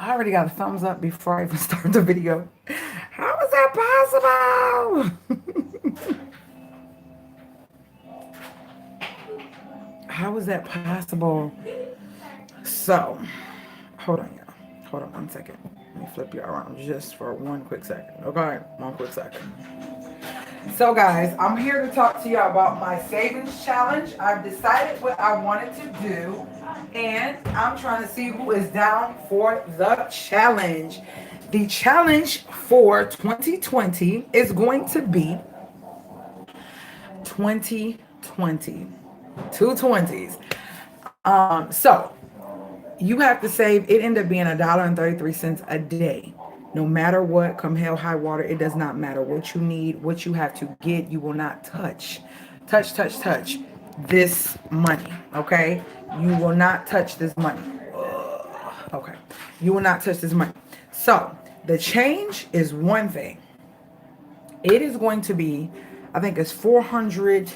I already got a thumbs up before I even start the video. How is that possible? How is that possible? So, hold on, y'all. Hold on 1 second. Let me flip you around just for 1 quick second. Okay, 1 quick second. So, guys, I'm here to talk to y'all about my savings challenge. I've decided what I wanted to do, and I'm trying to see who is down for the challenge. The challenge for 2020 is going to be 2020. Two 20s. So you have to save. It ended up being $1.33 a day. No matter what, come hell high water, it does not matter what you need, what you have to get. You will not touch this money. Okay, you will not touch this money. Okay, you will not touch this money. So the change is one thing. It is going to be, I think it's 400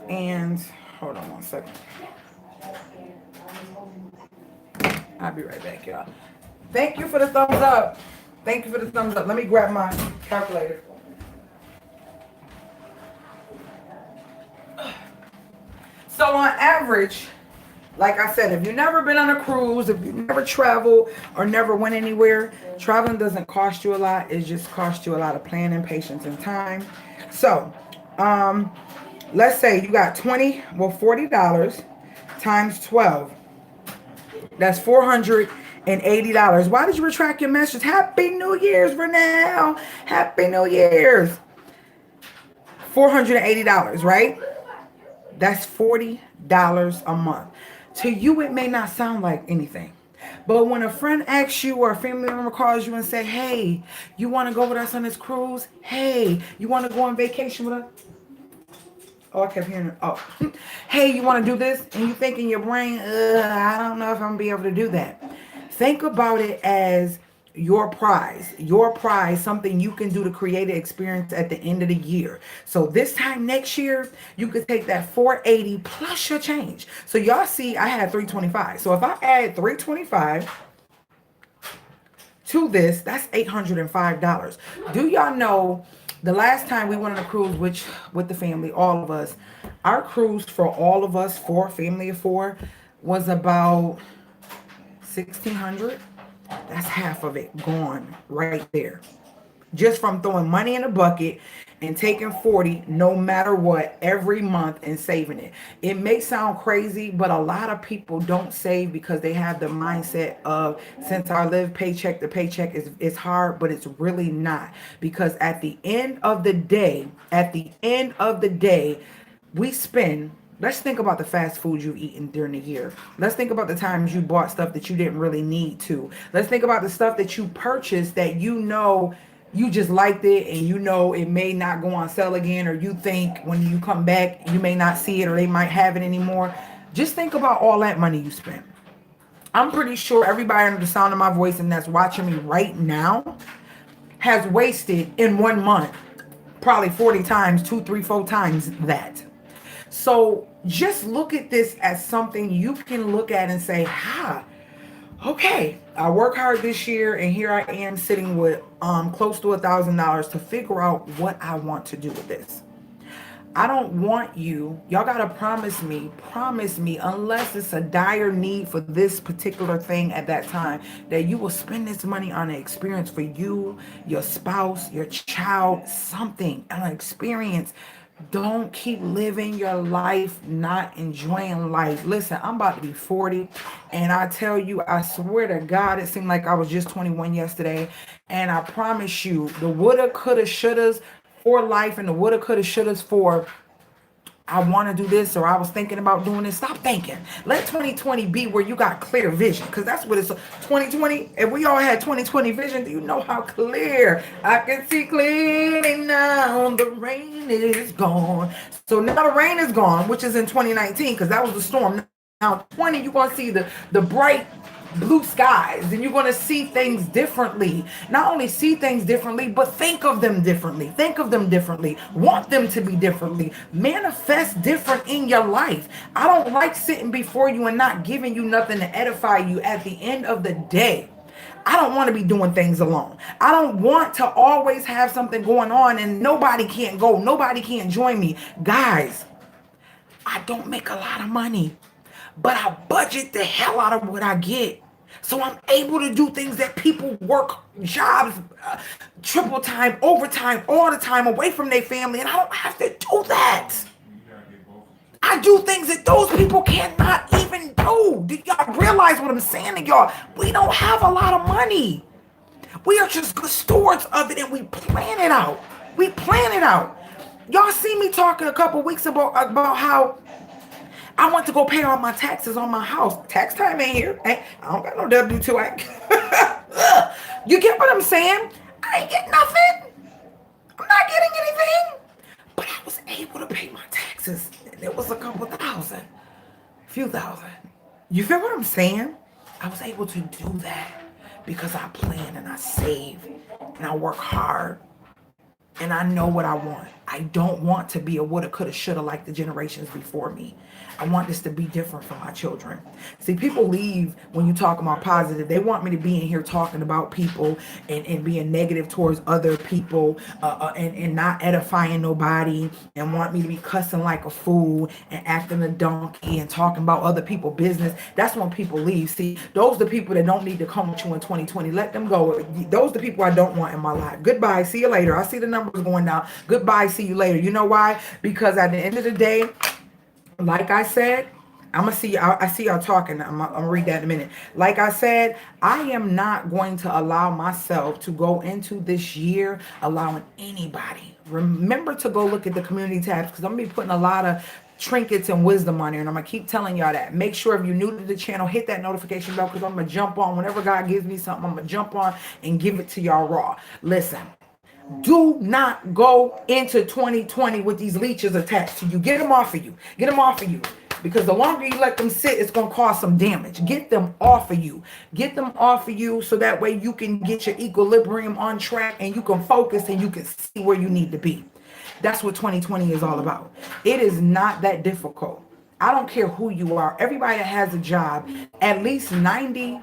and hold on 1 second. I'll be right back, y'all. Thank you for the thumbs up. Thank you for the thumbs up. Let me grab my calculator. So on average, like I said, if you've never been on a cruise, if you never traveled or never went anywhere, traveling doesn't cost you a lot. It just costs you a lot of planning, patience, and time. So, let's say you got $40 times 12. That's $480. Why did you retract your message? Happy New Year's, Renelle. Happy New Year's. $480, right? That's $40 a month. To you, it may not sound like anything. But when a friend asks you or a family member calls you and say, hey, you want to go with us on this cruise? Hey, you want to go on vacation with us? Oh, I kept hearing it. Oh, hey, you want to do this? And you think in your brain, I don't know if I'm going to be able to do that. Think about it as your prize, something you can do to create an experience at the end of the year. So this time next year, you could take that 480 plus your change. So y'all see, I had 325. So if I add 325 to this, that's $805. Do y'all know the last time we went on a cruise with the family, all of us, our cruise for all of us, for family of four, was about $1,600. That's half of it gone right there. Just from throwing money in a bucket and taking 40 no matter what every month and saving it. It may sound crazy, but a lot of people don't save because they have the mindset of, since I live paycheck to paycheck, it's hard, but it's really not. Because at the end of the day, we spend, let's think about the fast food you've eaten during the year. Let's think about the times you bought stuff that you didn't really need to. Let's think about the stuff that you purchased that you know you just liked it and you know it may not go on sale again, or you think when you come back you may not see it or they might have it anymore. Just think about all that money you spent. I'm pretty sure everybody under the sound of my voice and that's watching me right now has wasted in 1 month probably 40 times, 2, 3, 4 times that. So just look at this as something you can look at and say, okay, I work hard this year and here I am sitting with close to $1,000 to figure out what I want to do with this. I don't want y'all gotta promise me, unless it's a dire need for this particular thing at that time, that you will spend this money on an experience for you, your spouse, your child, something, an experience. Don't keep living your life not enjoying life. Listen, I'm about to be 40, and I tell you, I swear to God, it seemed like I was just 21 yesterday. And I promise you, the woulda, coulda, shouldas for life and the woulda, coulda, shouldas for I want to do this, or I was thinking about doing this. Stop thinking. Let 2020 be where you got clear vision, because that's what it's 2020. If we all had 2020 vision, do you know how clear I can see clearly now? The rain is gone. So now the rain is gone, which is in 2019, because that was the storm. Now 20, you're gonna see the bright blue skies, and you're going to see things differently. Not only see things differently, but think of them differently. Think of them differently. Want them to be differently. Manifest different in your life. I don't like sitting before you and not giving you nothing to edify you at the end of the day. I don't want to be doing things alone. I don't want to always have something going on and nobody can't go. Nobody can't join me. Guys, I don't make a lot of money, but I budget the hell out of what I get. So I'm able to do things that people work jobs, triple time, overtime, all the time away from their family. And I don't have to do that. I do things that those people cannot even do. Do y'all realize what I'm saying to y'all? We don't have a lot of money. We are just good stewards of it, and we plan it out. We plan it out. Y'all see me talking a couple weeks about how I went to go pay all my taxes on my house. Tax time ain't here. I don't got no W-2. You get what I'm saying? I ain't getting nothing. I'm not getting anything. But I was able to pay my taxes. And it was a couple thousand. A few thousand. You feel what I'm saying? I was able to do that because I plan and I save and I work hard. And I know what I want. I don't want to be a woulda, coulda, shoulda like the generations before me. I want this to be different for my children. See, people leave when you talk about positive. They want me to be in here talking about people and being negative towards other people and not edifying nobody, and want me to be cussing like a fool and acting a donkey and talking about other people's business. That's when people leave. See, those are the people that don't need to come with you in 2020. Let them go. Those are the people I don't want in my life. Goodbye. See you later. I see the numbers going down. Goodbye. See you later. You know why? Because at the end of the day, like I said, I see y'all talking. I'm gonna read that in a minute. Like I said, I am not going to allow myself to go into this year allowing anybody. Remember to go look at the community tabs, because I'm gonna be putting a lot of trinkets and wisdom on here, and I'm gonna keep telling y'all that. Make sure if you're new to the channel, hit that notification bell, because I'm gonna jump on whenever God gives me something. I'm gonna jump on and give it to y'all raw. Listen. Do not go into 2020 with these leeches attached to you. Get them off of you. Get them off of you. Because the longer you let them sit, it's going to cause some damage. Get them off of you. Get them off of you so that way you can get your equilibrium on track and you can focus and you can see where you need to be. That's what 2020 is all about. It is not that difficult. I don't care who you are. Everybody that has a job, at least 90%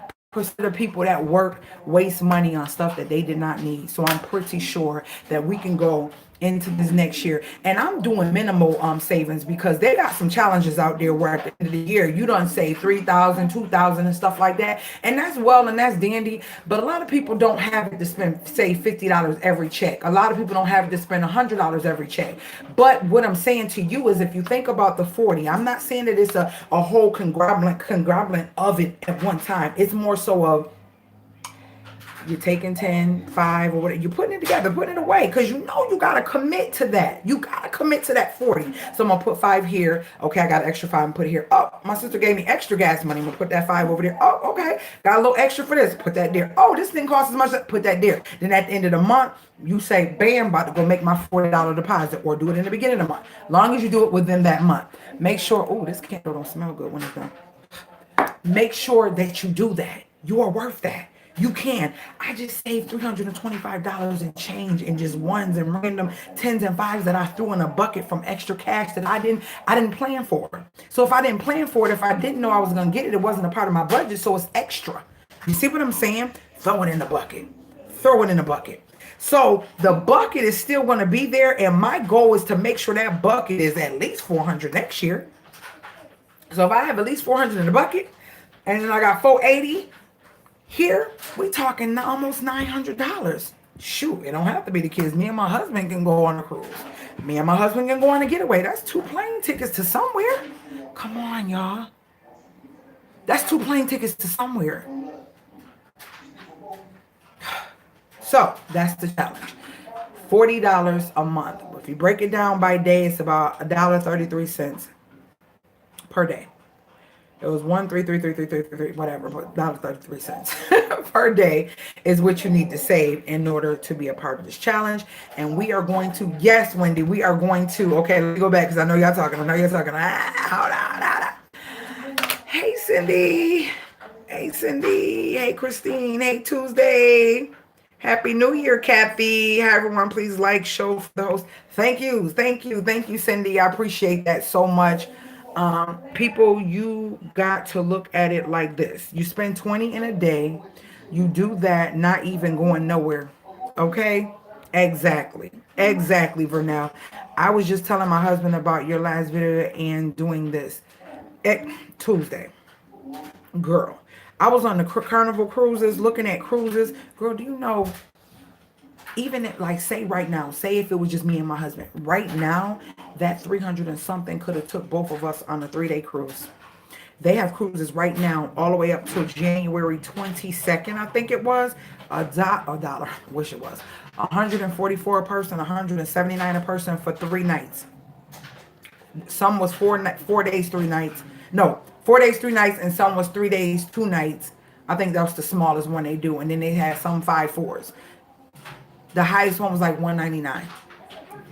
of people that work waste money on stuff that they did not need. So I'm pretty sure that we can go into this next year. And I'm doing minimal savings because they got some challenges out there where at the end of the year, you done save $3,000, $2,000 and stuff like that. And that's well and that's dandy. But a lot of people don't have it to spend, say, $50 every check. A lot of people don't have it to spend $100 every check. But what I'm saying to you is if you think about the 40, I'm not saying that it's a whole conglomerate of it at one time. It's more so of you're taking 10, 5, or whatever. You're putting it together, putting it away, because you know you got to commit to that. You got to commit to that 40. So I'm going to put 5 here. Okay, I got an extra 5 and put it here. Oh, my sister gave me extra gas money. I'm going to put that 5 over there. Oh, okay. Got a little extra for this. Put that there. Oh, this thing costs as much. Put that there. Then at the end of the month, you say, bam, about to go make my $40 deposit, or do it in the beginning of the month. Long as you do it within that month. Make sure, oh, this candle don't smell good when it's done. Make sure that you do that. You are worth that. You can. I just saved $325 in change in just ones and random 10s and 5s that I threw in a bucket from extra cash that I didn't plan for. So if I didn't plan for it, if I didn't know I was going to get it, it wasn't a part of my budget, so it's extra. You see what I'm saying? Throw it in the bucket. Throw it in the bucket. So the bucket is still going to be there, and my goal is to make sure that bucket is at least $400 next year. So if I have at least $400 in the bucket, and then I got $480 here, we talking almost $900. Shoot, it don't have to be the kids. Me and my husband can go on a cruise. Me and my husband can go on a getaway. That's 2 plane tickets to somewhere. Come on, y'all. That's 2 plane tickets to somewhere. So that's the challenge. $40 a month. If you break it down by day, it's about $1.33 per day. It was 1333333 whatever, but $1.33 per day is what you need to save in order to be a part of this challenge. And we are going to, yes, Wendy, we are going to, okay, let me go back because I know y'all talking. Hold on. Hey, Cindy. Hey, Cindy. Hey, Christine. Hey, Tuesday. Happy New Year, Kathy. Hi, everyone. Please like, show for the host. Thank you. Thank you. Thank you, Cindy. I appreciate that so much. People, you got to look at it like this. You spend 20 in a day. You do that, not even going nowhere. Okay? Exactly. Exactly, Vernell. I was just telling my husband about your last video and doing this. Tuesday. Girl, I was on the Carnival cruises, looking at cruises. Girl, do you know, even at, like, say right now, say if it was just me and my husband, right now, that 300 and something could have took both of us on a 3-day cruise. They have cruises right now all the way up to January 22nd, I think it was. A dollar, I wish it was. 144 a person, 179 a person for 3 nights. Some was 4 days, 3 nights. No, 4 days, 3 nights, and some was 3 days, 2 nights. I think that was the smallest one they do. And then they had some 5 4s. The highest one was like 199.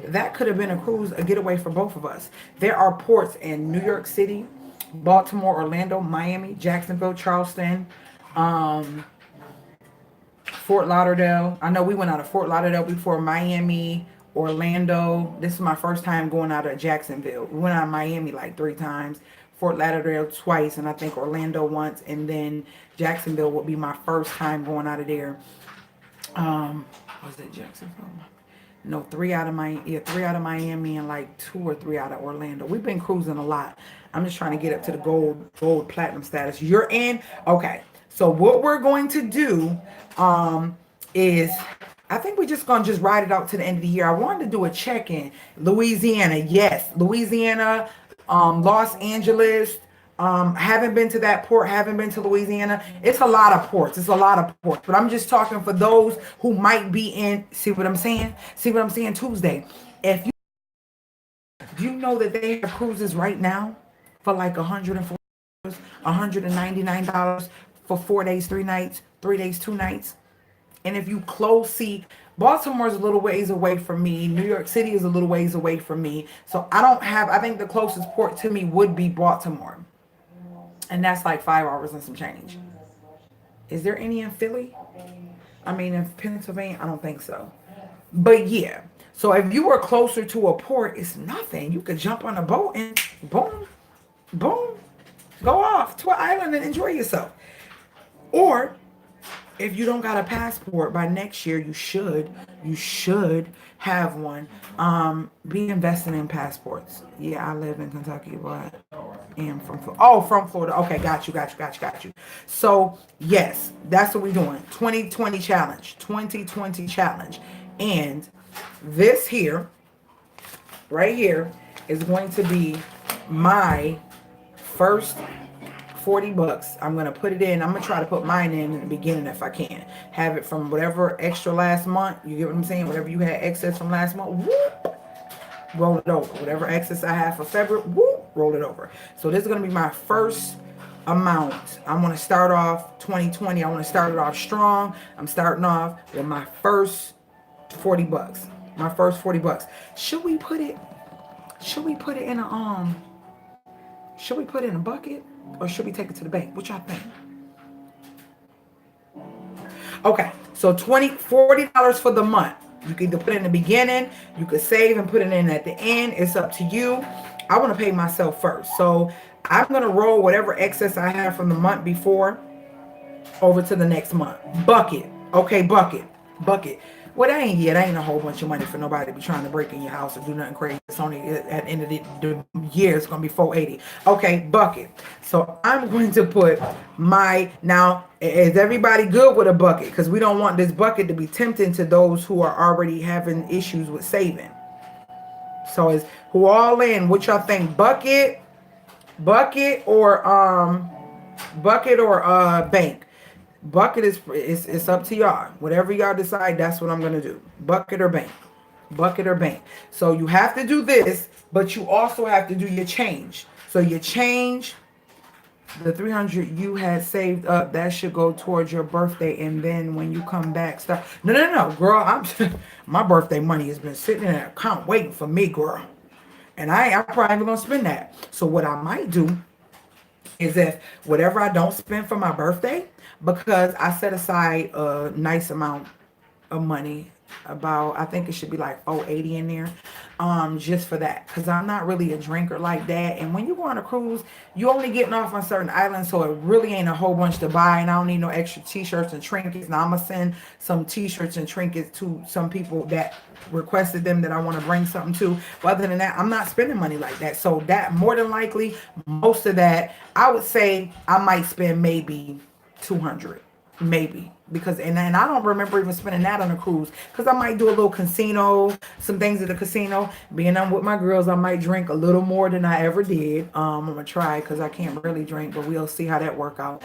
That could have been a cruise, a getaway for both of us. There are ports in New York City, Baltimore, Orlando, Miami, Jacksonville, Charleston, Fort Lauderdale. I know we went out of Fort Lauderdale before. Miami, Orlando. This is my first time going out of Jacksonville. We went out of Miami like 3 times. Fort Lauderdale twice, and I think Orlando once, and then Jacksonville would be my first time going out of there. Was it Jacksonville? No, 3 out of Miami and like 2 or 3 out of Orlando. We've been cruising a lot. I'm just trying to get up to the gold platinum status. You're in? Okay. So what we're going to do is, I think we're just going to just ride it out to the end of the year. I wanted to do a check-in. Louisiana, yes. Louisiana, Los Angeles. Haven't been to that port, haven't been to Louisiana. It's a lot of ports. It's a lot of ports. But I'm just talking for those who might be in, see what I'm saying? See what I'm saying? Tuesday. If you, do you know that they have cruises right now for like $140, $199 for 4 days, 3 nights, 3 days, 2 nights? And if you close, see, Baltimore's a little ways away from me. New York City is a little ways away from me. So I think the closest port to me would be Baltimore. And that's like 5 hours and some change. Is there any in Philly? I mean, in Pennsylvania, I don't think so. But yeah. So if you were closer to a port, it's nothing. You could jump on a boat and boom, boom, go off to an island and enjoy yourself. Or if you don't got a passport by next year, you should have one. Be investing in passports. Yeah, I live in Kentucky, but am from Florida. Okay, got you. So yes, that's what we're doing. 2020 challenge. And this here, right here, is going to be my first $40. I'm going to put it in. I'm going to try to put mine in the beginning if I can. Have it from whatever extra last month. You get what I'm saying? Whatever you had excess from last month, whoop, roll it over. Whatever excess I have for February, whoop, roll it over. So this is going to be my first amount. I'm going to start off 2020. I want to start it off strong. I'm starting off with my first $40. My first $40. Should we put it in a should we put it in a bucket? Or should we take it to the bank? What y'all think? Okay, so $40 for the month. You can either put it in the beginning, you could save and put it in at the end. It's up to you. I want to pay myself first. So I'm going to roll whatever excess I have from the month before over to the next month. Bucket. Okay, bucket. Well, that ain't a whole bunch of money for nobody to be trying to break in your house or do nothing crazy. It's only at the end of the year, it's going to be $480. Okay, bucket. So I'm going to put now, is everybody good with a bucket? Because we don't want this bucket to be tempting to those who are already having issues with saving. So is who all in? What y'all think? Bucket or bank? Bucket is up to y'all. Whatever y'all decide, that's what I'm gonna do. Bucket or bank. So you have to do this, but you also have to do your change. So your change, the 300 you had saved up, that should go towards your birthday, and then when you come back, start. No, girl. My birthday money has been sitting in an account waiting for me, girl, and I'm probably gonna spend that. So what I might do is if whatever I don't spend for my birthday, because I set aside a nice amount of money, about, I think it should be like 480 in there, just for that, because I'm not really a drinker like that. And when you go on a cruise, you only getting off on certain islands, so it really ain't a whole bunch to buy, and I don't need no extra t-shirts and trinkets. Now I'm gonna send some t-shirts and trinkets to some people that requested them, that I want to bring something to. But other than that, I'm not spending money like that. So that, more than likely, most of that, I would say I might spend maybe 200, maybe, because and I don't remember even spending that on a cruise, because I might do a little casino, some things at the casino. Being I'm with my girls, I might drink a little more than I ever did. I'm gonna try, because I can't really drink, but we'll see how that work out.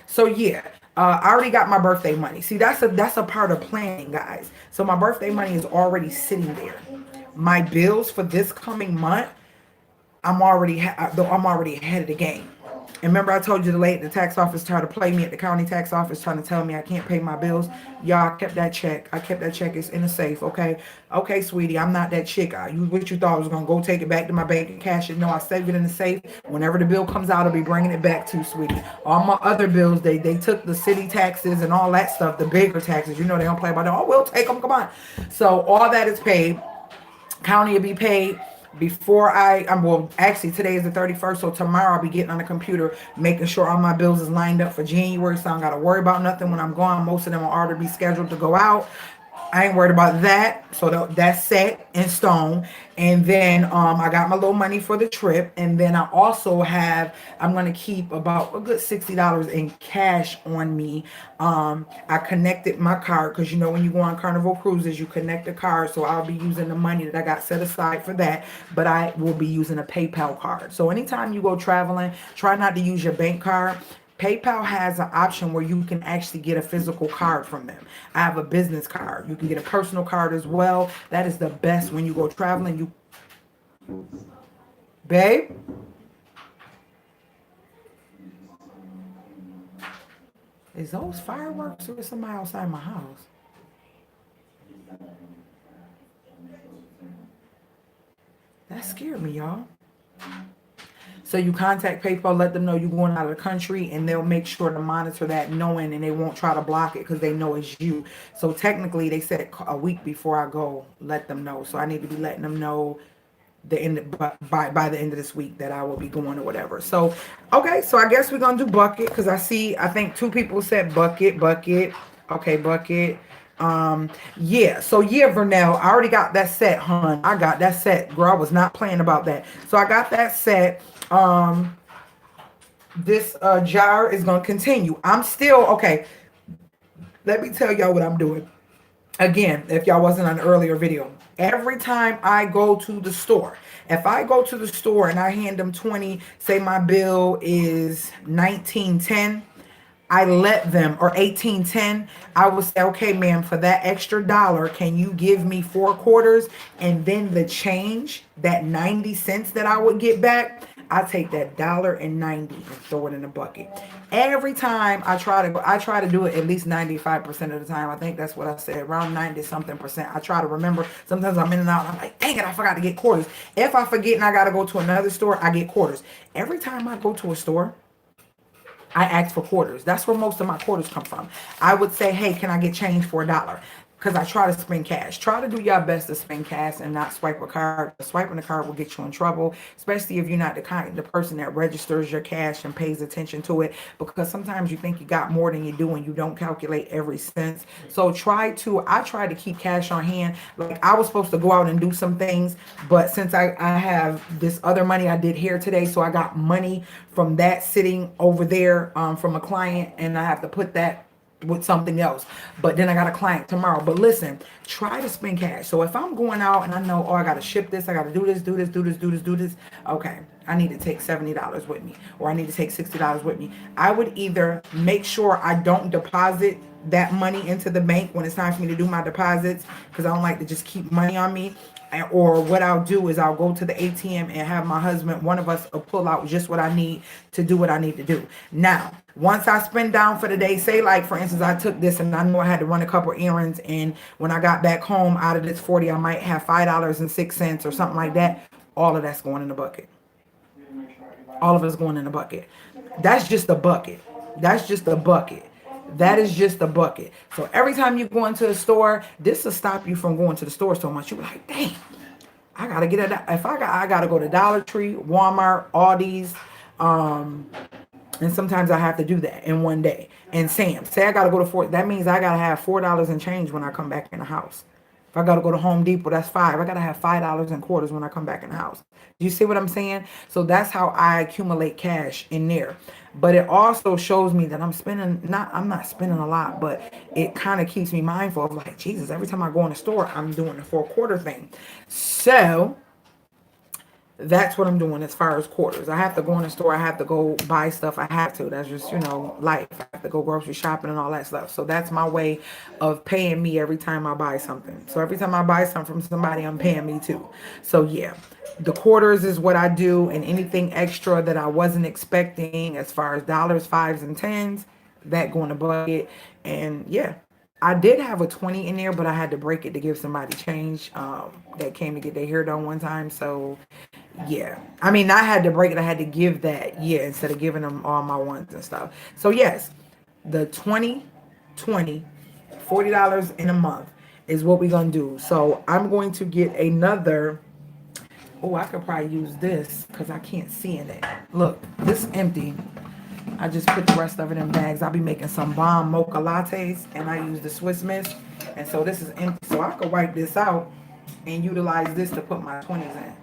So yeah, I already got my birthday money. See, that's a part of planning, guys. So my birthday money is already sitting there. My bills for this coming month, I'm already ahead of the game. And remember, I told you the lady at the tax office tried to play me at the county tax office, trying to tell me I can't pay my bills. Y'all, I kept that check. I kept that check. It's in the safe. Okay, okay, sweetie, I'm not that chick. What you thought I was gonna go take it back to my bank and cash it? No, I saved it in the safe. Whenever the bill comes out, I'll be bringing it back to you, sweetie. All my other bills, they took the city taxes and all that stuff, the bigger taxes. You know they don't play about that. Oh, we'll take them. Come on. So all that is paid. County will be paid before I'm well, actually today is the 31st, so tomorrow I'll be getting on the computer, making sure all my bills is lined up for January, so I don't got to worry about nothing when I'm gone. Most of them are already be scheduled to go out. I ain't worried about that. So that's set in stone. And then I got my little money for the trip. And then I also I'm going to keep about a good $60 in cash on me. I connected my card, because you know when you go on Carnival Cruises, you connect the card. So I'll be using the money that I got set aside for that. But I will be using a PayPal card. So anytime you go traveling, try not to use your bank card. PayPal has an option where you can actually get a physical card from them. I have a business card. You can get a personal card as well. That is the best when you go traveling. Babe? Is those fireworks, or is somebody outside my house? That scared me, y'all. So you contact PayPal, let them know you're going out of the country, and they'll make sure to monitor that, knowing, and they won't try to block it because they know it's you. So technically, they said a week before I go, let them know. So I need to be letting them know by the end of this week that I will be going or whatever. So okay, so I guess we're gonna do bucket, because I think two people said bucket. Okay, bucket. Yeah, so yeah, Vernell, I already got that set, hon. I got that set, girl. I was not playing about that. So I got that set. This jar is gonna continue. I'm still okay. Let me tell y'all what I'm doing. Again, if y'all wasn't on the earlier video, every time I go to the store, if I go to the store and I hand them 20, say my bill is 19.10, I let them, or 18.10, I will say, okay, ma'am, for that extra dollar, can you give me 4 quarters? And then the change, that 90 cents that I would get back, I take that $1.90 and throw it in the bucket. Every time I try to do it at least 95% of the time. I think that's what I said, around 90 something percent. I try to remember. Sometimes I'm in and out and I'm like, dang it, I forgot to get quarters. If I forget and I got to go to another store, I get quarters. Every time I go to a store, I ask for quarters. That's where most of my quarters come from. I would say, hey, can I get change for $1? Because I try to spend cash. Try to do your best to spend cash and not swipe a card. Swiping the card will get you in trouble, especially if you're not the person that registers your cash and pays attention to it. Because sometimes you think you got more than you do and you don't calculate every cent. So I try to keep cash on hand. Like I was supposed to go out and do some things, but since I have this other money, I did hair today, so I got money from that sitting over there from a client, and I have to put that with something else. But then I got a client tomorrow. But listen, try to spend cash. So if I'm going out and I know, oh, I got to ship this, I got to do this. Okay, I need to take $70 with me, or I need to take $60 with me. I would either make sure I don't deposit that money into the bank when it's time for me to do my deposits, because I don't like to just keep money on me. Or what I'll do is I'll go to the ATM and have my husband, one of us, pull out just what I need to do what I need to do. Now, once I spend down for the day, say like, for instance, I took this and I know I had to run a couple errands, and when I got back home, out of this 40, I might have $5.06 or something like that. All of that's going in the bucket. All of it's going in a bucket. That's just a bucket. That's just a bucket. That is just a bucket. So every time you go into a store, this will stop you from going to the store so much. You're like, dang, I gotta get it. If I gotta go to Dollar Tree, Walmart, Aldi's, um, and sometimes I have to do that in one day. And Sam, say I gotta go to four. That means I gotta have $4 and change when I come back in the house. If I gotta go to Home Depot, that's five. I gotta have $5 and quarters when I come back in the house. Do you see what I'm saying? So that's how I accumulate cash in there. But it also shows me that I'm not spending a lot, but it kind of keeps me mindful of like, Jesus, every time I go in the store, I'm doing the 4 quarter thing. So that's what I'm doing as far as quarters. I have to go in the store. I have to go buy stuff. I have to. That's just, life. I have to go grocery shopping and all that stuff. So that's my way of paying me every time I buy something. So every time I buy something from somebody, I'm paying me too. So yeah, the quarters is what I do, and anything extra that I wasn't expecting as far as dollars, fives, and tens, that go in the bucket. And yeah, I did have a 20 in there, but I had to break it to give somebody change that came to get their hair done one time. So yeah, I mean, I had to break it. I had to give that, yeah, instead of giving them all my ones and stuff. So yes, the 40 dollars in a month is what we're gonna do. So I'm going to get another. Oh, I could probably use this because I can't see in it. Look, this is empty. I just put the rest of it in bags. I'll be making some bomb mocha lattes, and I use the Swiss Miss. And so this is empty. So I could wipe this out and utilize this to put my 20s in.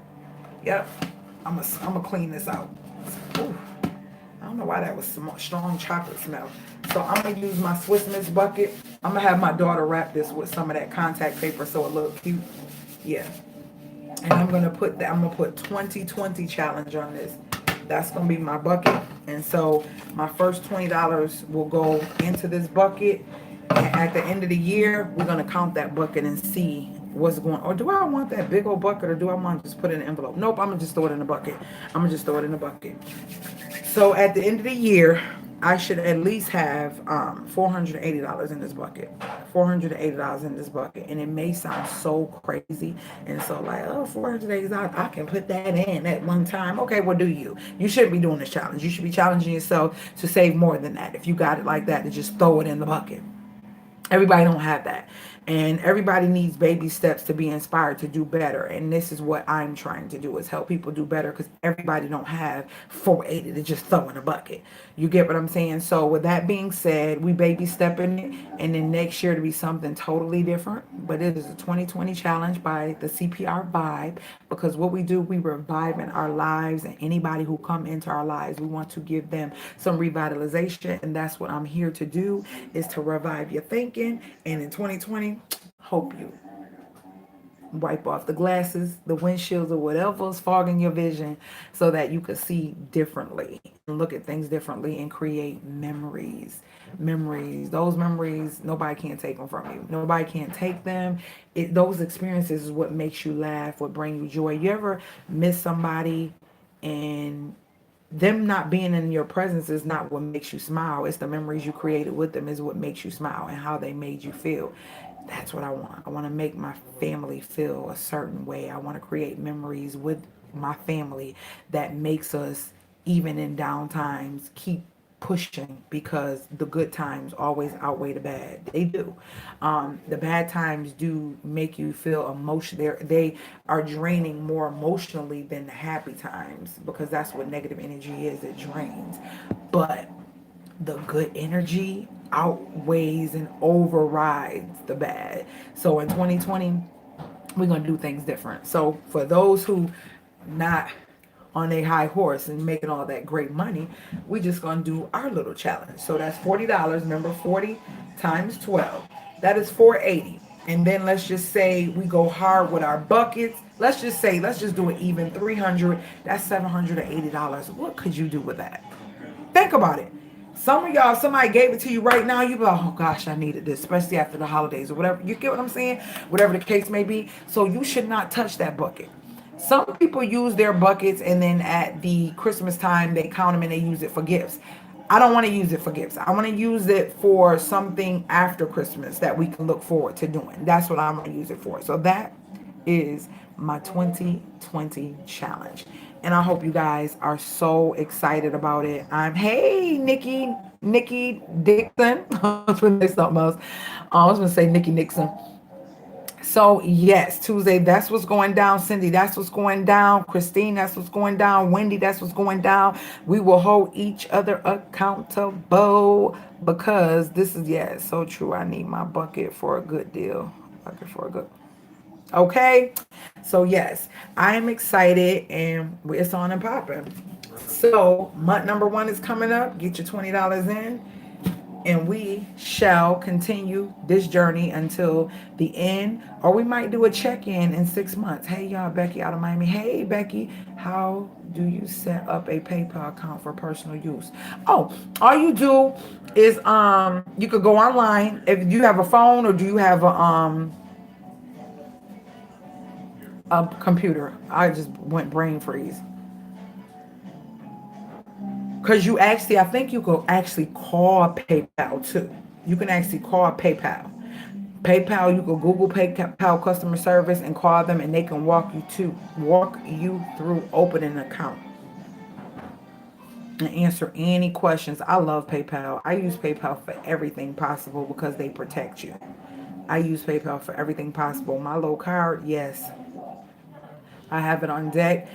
Yep. I'm gonna clean this out. Ooh, I don't know why that was some strong chocolate smell. So I'm gonna use my Swiss Miss bucket. I'm gonna have my daughter wrap this with some of that contact paper so it looks cute. Yeah. And I'm gonna put 2020 challenge on this. That's gonna be my bucket. And so my first $20 will go into this bucket. And at the end of the year, we're gonna count that bucket and see what's going on. Or do I want that big old bucket, or do I want to just put it in an envelope? Nope, I'm gonna just throw it in the bucket. I'm gonna just throw it in the bucket. So at the end of the year, I should at least have $480 in this bucket. $480 in this bucket. And it may sound so crazy and so like, oh, $480, I can put that in at one time. Okay, well, do you? You shouldn't be doing this challenge. You should be challenging yourself to save more than that. If you got it like that, to just throw it in the bucket. Everybody don't have that. And everybody needs baby steps to be inspired to do better. And this is what I'm trying to do, is help people do better, because everybody don't have 480 to just throw in a bucket. You get what I'm saying? So with that being said, we baby stepping it, and then next year to be something totally different. But it is a 2020 challenge by the CPR Vibe, because what we do, we revive in our lives, and anybody who come into our lives, we want to give them some revitalization. And that's what I'm here to do, is to revive your thinking. And in 2020, hope you wipe off the glasses, the windshields, or whatever's fogging your vision, so that you could see differently and look at things differently and create memories. Memories, those memories, nobody can take them from you. Nobody can take them. Those experiences is what makes you laugh, what bring you joy. You ever miss somebody, and them not being in your presence is not what makes you smile. It's the memories you created with them is what makes you smile, and how they made you feel. That's what I want. I want to make my family feel a certain way. I want to create memories with my family that makes us, even in down times, keep pushing, because the good times always outweigh the bad. They do. The bad times do make you feel emotional. They are draining more emotionally than the happy times, because that's what negative energy is. It drains. But the good energy outweighs and overrides the bad. So in 2020, we're going to do things different. So for those who not on a high horse and making all that great money, we just going to do our little challenge. So that's $40. Remember, 40 times 12. That is 480. And then let's just say we go hard with our buckets. Let's just do it even 300. That's $780. What could you do with that? Think about it. Some of y'all, somebody gave it to you right now, you be like, oh gosh, I needed this, especially after the holidays or whatever. You get what I'm saying? Whatever the case may be. So you should not touch that bucket. Some people use their buckets, and then at the Christmas time, they count them and they use it for gifts. I don't want to use it for gifts. I want to use it for something after Christmas that we can look forward to doing. That's what I'm going to use it for. So that is my 2020 challenge. And I hope you guys are so excited about it. Hey, Nikki Dixon. I was going to say something else. I was going to say Nikki Nixon. So yes, Tuesday, that's what's going down. Cindy, that's what's going down. Christine, that's what's going down. Wendy, that's what's going down. We will hold each other accountable because this is, yeah, it's so true. I need my bucket for a good deal. Bucket for a good. Okay. So yes, I am excited and it's on and popping. So month number 1 is coming up. Get your $20 in and we shall continue this journey until the end, or we might do a check-in in 6 months. Hey y'all, Becky out of Miami. Hey Becky, how do you set up a PayPal account for personal use? Oh, all you do is you could go online if you have a phone, or do you have a computer? I just went brain freeze. Because you actually, I think you could actually call PayPal too. You can actually call PayPal. PayPal, you could Google PayPal customer service and call them, and they can walk you through opening an account and answer any questions. I love PayPal. I use PayPal for everything possible because they protect you. I use PayPal for everything possible. My low card, yes, I have it on deck.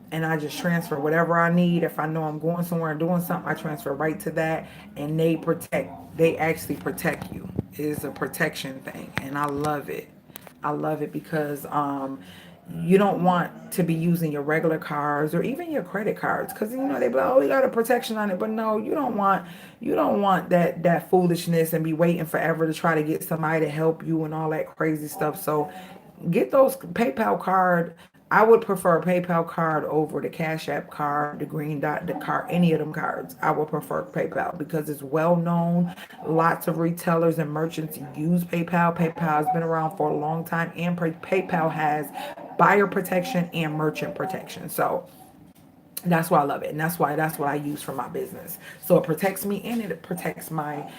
And I just transfer whatever I need. If I know I'm going somewhere and doing something, I transfer right to that. And they actually protect you. It is a protection thing. And I love it. I love it because you don't want to be using your regular cards or even your credit cards, because they be like, oh, you got a protection on it. But no, you don't want that foolishness and be waiting forever to try to get somebody to help you and all that crazy stuff. So get those PayPal card. I would prefer a PayPal card over the Cash App card, the Green Dot, the card, any of them cards. I would prefer PayPal because it's well known. Lots of retailers and merchants use PayPal. PayPal has been around for a long time, and PayPal has buyer protection and merchant protection. So that's why I love it, and that's what I use for my business. So it protects me and it protects my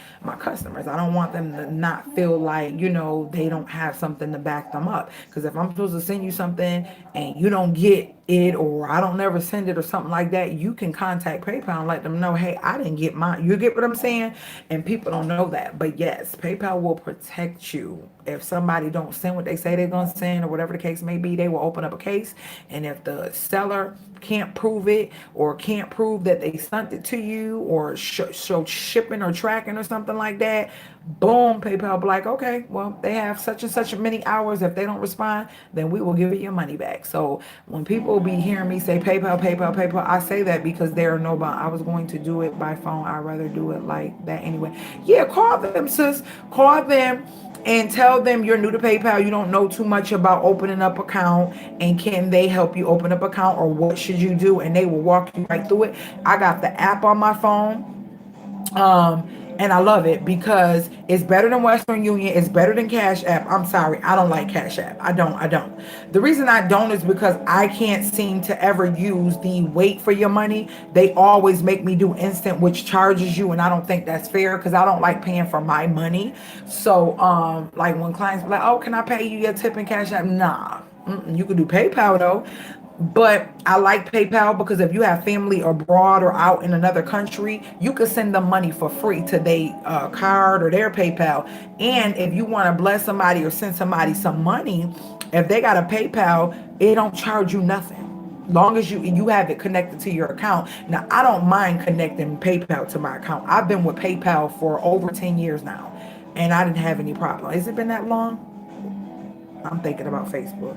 customers. I don't want them to not feel like they don't have something to back them up. Because if I'm supposed to send you something and you don't get it, or I don't never send it or something like that, you can contact PayPal and let them know, hey, I didn't get mine. You get what I'm saying? And people don't know that, but yes, PayPal will protect you. If somebody don't send what they say they're gonna send, or whatever the case may be, they will open up a case. And if the seller can't prove it, or can't prove that they sent it to you, or show shipping or tracking or something like that, boom, PayPal be like, okay, well, they have such and such many hours. If they don't respond, then we will give you your money back. So when people be hearing me say PayPal, PayPal, PayPal, I say that because they're nobody. I was going to do it by phone. I'd rather do it like that anyway. Yeah, call them, sis. Call them and tell them you're new to PayPal. You don't know too much about opening up account, and can they help you open up account, or what should you do? And they will walk you right through it. I got the app on my phone. And I love it because it's better than Western Union. It's better than Cash App. I'm sorry, I don't like Cash App. I don't. The reason I don't is because I can't seem to ever use the wait for your money. They always make me do instant, which charges you, and I don't think that's fair because I don't like paying for my money. So, like when clients be like, oh, can I pay you your tip in Cash App? Nah. You can do PayPal though. But I like PayPal because if you have family abroad or out in another country, you can send them money for free to their card or their PayPal. And if you want to bless somebody or send somebody some money, if they got a PayPal, it don't charge you nothing. Long as you have it connected to your account. Now, I don't mind connecting PayPal to my account. I've been with PayPal for over 10 years now, and I didn't have any problem. Has it been that long? I'm thinking about Facebook.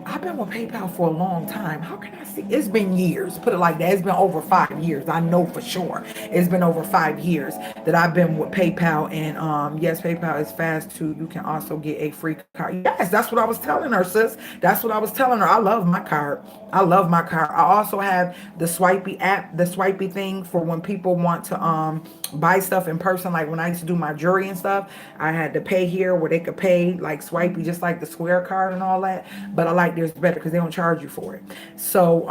I've been with PayPal for a long time. How can I see? It's been years. Put it like that. It's been over 5 years. I know for sure. It's been over 5 years that I've been with PayPal. And yes, PayPal is fast too. You can also get a free card. Yes, that's what I was telling her, sis. That's what I was telling her. I love my card. I love my card. I also have the Swipey app, the Swipey thing for when people want to buy stuff in person. Like when I used to do my jewelry and stuff, I had to pay here where they could pay like Swipey, just like the Square card and all that. But I like theirs better because they don't charge you for it. So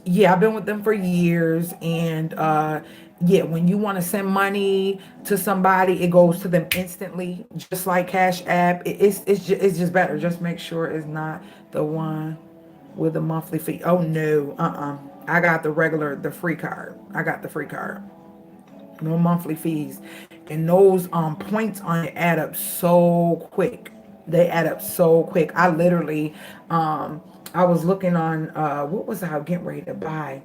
yeah, I've been with them for years. And yeah, when you want to send money to somebody, it goes to them instantly, just like Cash App. It's just better. Just make sure it's not The one with the monthly fee. Oh no, I got the regular, the free card. I got the free card. No monthly fees. And those points on it add up so quick. They add up so quick. I literally I was looking on what was I getting ready to buy,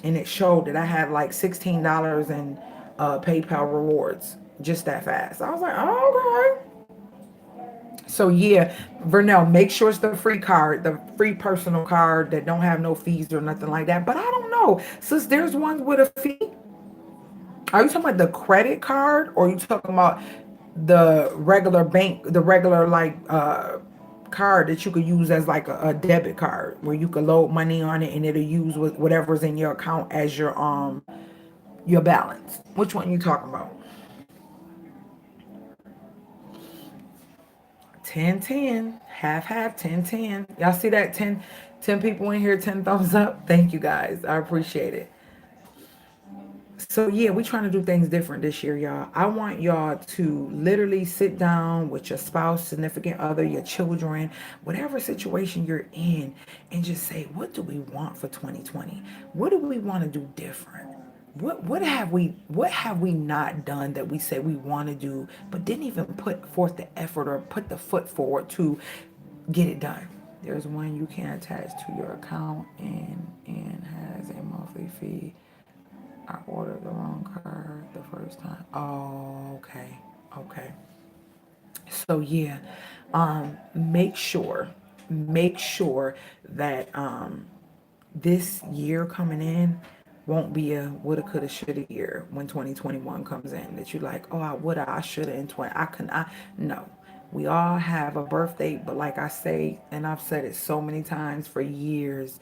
and it showed that I had like $16 in PayPal rewards just that fast. I was like, oh, okay. So yeah, Vernell, make sure it's the free card, the free personal card that don't have no fees or nothing like that. But I don't know, since there's ones with a fee. Are you talking about the credit card, or are you talking about the regular bank, the regular like card that you could use as like a debit card, where you could load money on it and it'll use whatever's in your account as your balance? Which one you talking about? 10-10, half half, 10-10. Y'all see that? 10 people in here, 10 thumbs up. Thank you guys. I appreciate it. So yeah, we trying to do things different this year, y'all. I want y'all to literally sit down with your spouse, significant other, your children, whatever situation you're in, and just say, what do we want for 2020? What do we want to do different? What have we not done that we say we want to do, but didn't even put forth the effort or put the foot forward to get it done? There's one you can attach to your account and has a monthly fee. I ordered the wrong card the first time. Oh, okay. Okay. So yeah, make sure that this year coming in won't be a woulda, coulda, shoulda year when 2021 comes in. That you like, oh, I woulda, I shoulda in 20. I can, I no. We all have a birthday, but like I say, and I've said it so many times for years,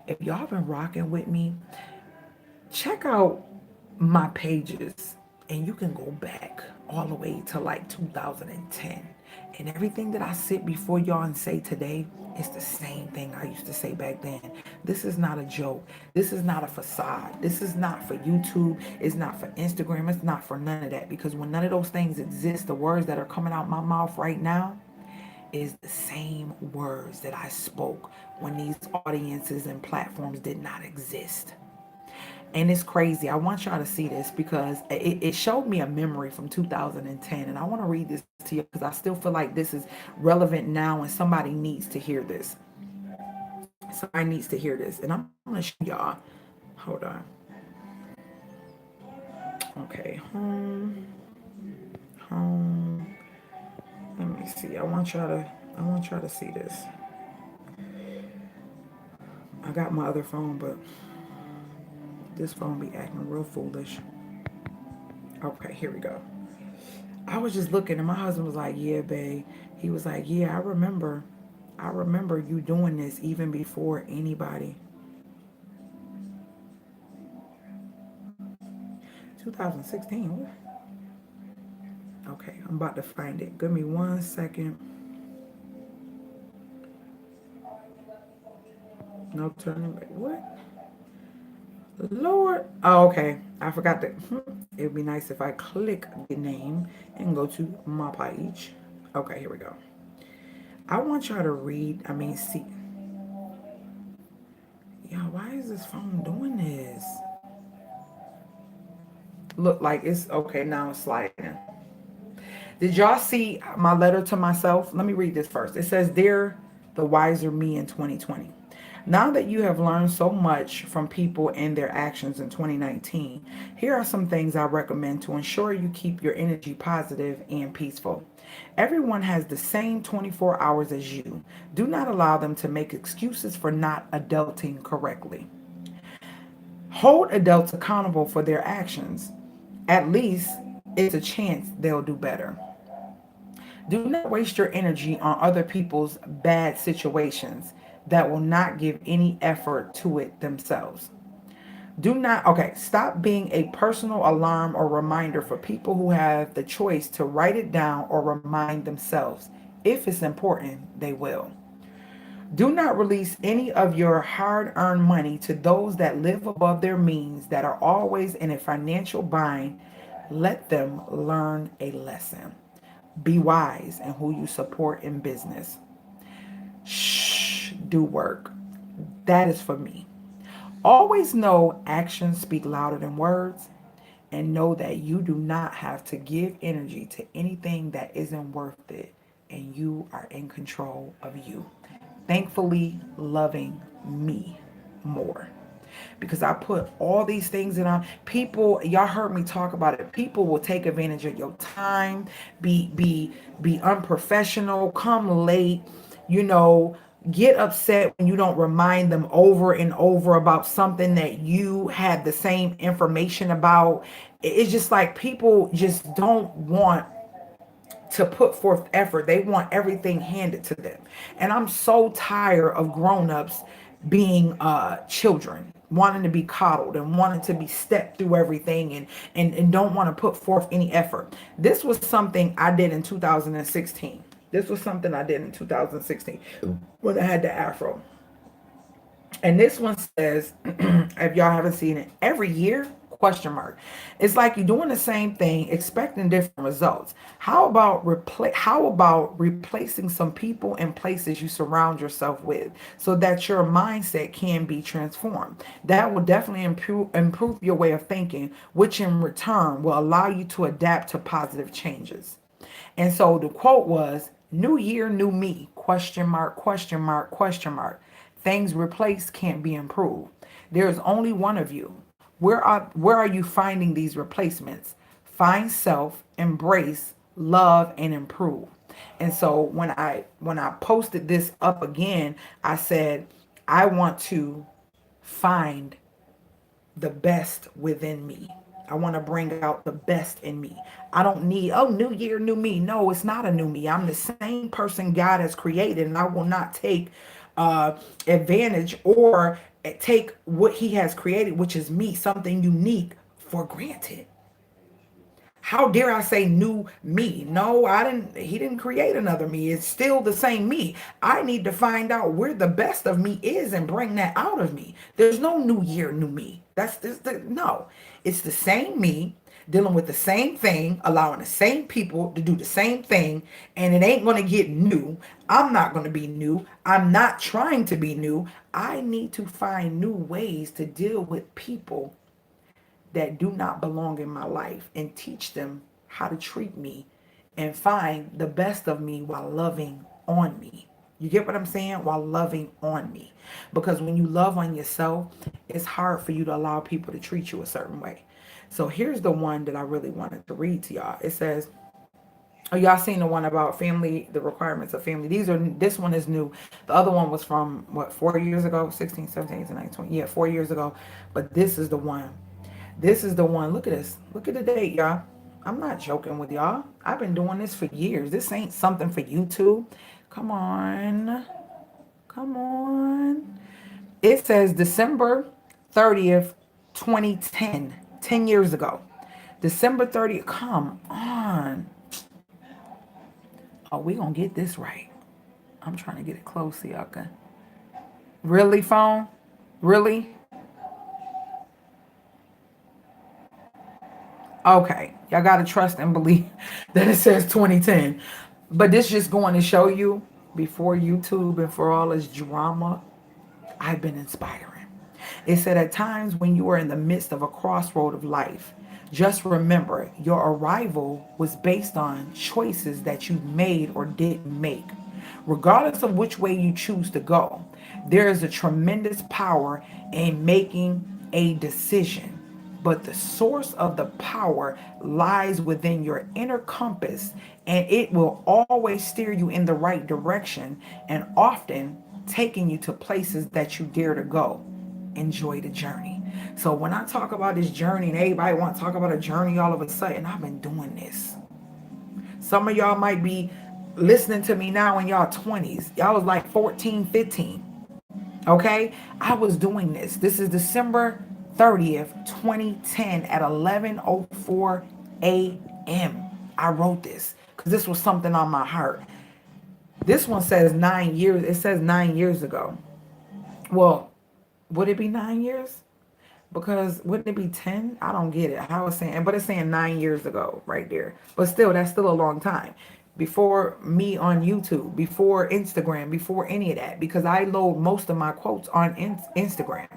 if y'all been rocking with me, check out my pages and you can go back all the way to like 2010, and everything that I sit before y'all and say today is the same thing I used to say back then. This is not a joke. This is not a facade. This is not for YouTube. It's not for Instagram. It's not for none of that, because when none of those things exist, the words that are coming out my mouth right now is the same words that I spoke when these audiences and platforms did not exist. And it's crazy. I want y'all to see this because it showed me a memory from 2010. And I want to read this to you because I still feel like this is relevant now and somebody needs to hear this. Somebody needs to hear this. And I'm going to show y'all. Hold on. Okay. Home. Let me see. I want y'all to see this. I got my other phone, but this phone be acting real foolish. Okay, here we go. I was just looking, and my husband was like, yeah, babe. He was like, yeah, I remember you doing this even before anybody. 2016. Okay, I'm about to find it. Give me 1 second. No turning back. What? Lord. Oh, okay. I forgot that. It would be nice if I click the name and go to my page. Okay, here we go. I want y'all to read. I mean, see. Yeah, why is this phone doing this? Look like it's okay. Now it's sliding. Did y'all see my letter to myself? Let me read this first. It says, Dear the wiser me in 2020. Now that you have learned so much from people and their actions in 2019, here are some things I recommend to ensure you keep your energy positive and peaceful. Everyone has the same 24 hours as you. Do not allow them to make excuses for not adulting correctly. Hold adults accountable for their actions. At least it's a chance they'll do better. Do not waste your energy on other people's bad situations that will not give any effort to it themselves. Stop being a personal alarm or reminder for people who have the choice to write it down or remind themselves. If it's important, they will. Do not release any of your hard earned money to those that live above their means, that are always in a financial bind. Let them learn a lesson. Be wise in who you support in business. Shh. push, do work. That is for me. Always know actions speak louder than words, and know that you do not have to give energy to anything that isn't worth it, and you are in control of you. Thankfully, loving me more, because I put all these things in on people. Y'all heard me talk about it. People will take advantage of your time, be unprofessional, come late, you know, get upset when you don't remind them over and over about something that you had the same information about. It's just like people just don't want to put forth effort. They want everything handed to them. And I'm so tired of grown-ups being children, wanting to be coddled and wanting to be stepped through everything, and don't want to put forth any effort. This was something I did in 2016. This was something I did in 2016 when I had the afro. And this one says, if y'all haven't seen it, every year, question mark. It's like you're doing the same thing, expecting different results. How about replacing some people and places you surround yourself with, so that your mindset can be transformed? That will definitely improve your way of thinking, which in return will allow you to adapt to positive changes. And so the quote was, "New year, new me, question mark, question mark, question mark. Things replaced can't be improved. There's only one of you. Where are you finding these replacements? Find self, embrace, love, and improve." And so when I posted this up again, I said, I want to find the best within me. I want to bring out the best in me. I don't need, oh, new year, new me. No, it's not a new me. I'm the same person God has created, and I will not take advantage or take what He has created, which is me, something unique, for granted. How dare I say new me? No, I didn't. He didn't create another me. It's still the same me. I need to find out where the best of me is and bring that out of me. There's no new year, new me. That's this. No, it's the same me dealing with the same thing, allowing the same people to do the same thing, and it ain't going to get new. I'm not going to be new. I'm not trying to be new. I need to find new ways to deal with people that do not belong in my life, and teach them how to treat me and find the best of me while loving on me. You get what I'm saying? While loving on me. Because when you love on yourself, it's hard for you to allow people to treat you a certain way. So here's the one that I really wanted to read to y'all. It says, oh, y'all seen the one about family, the requirements of family. This one is new. The other one was from, what, 4 years ago? 16, 17, 18, 19, 20. Yeah, 4 years ago. But this is the one. This is the one. Look at this. Look at the date, y'all. I'm not joking with y'all. I've been doing this for years. This ain't something for YouTube. Come on. Come on. It says December 30th, 2010. 10 years ago. December 30th. Come on. Oh, we gonna get this right. I'm trying to get it close so y'all can. Really, phone? Really? Okay, y'all gotta trust and believe that it says 2010. But this just going to show you, before YouTube and for all this drama, I've been inspiring. It said, at times when you are in the midst of a crossroad of life, just remember your arrival was based on choices that you made or didn't make. Regardless of which way you choose to go, there is a tremendous power in making a decision. But the source of the power lies within your inner compass, and it will always steer you in the right direction, and often taking you to places that you dare to go. Enjoy the journey. So when I talk about this journey, and everybody want to talk about a journey all of a sudden, I've been doing this. Some of y'all might be listening to me now in y'all 20s. Y'all was like 14, 15. Okay? I was doing this. This is December 30th, 2010 at 11:04 a.m. I wrote this because this was something on my heart. This one says 9 years. It says 9 years ago. Well, would it be 9 years? Because wouldn't it be 10? I don't get it. How it's saying, but it's saying 9 years ago right there. But still, that's still a long time. before me on YouTube, before Instagram, before any of that, because I load most of my quotes on Instagram.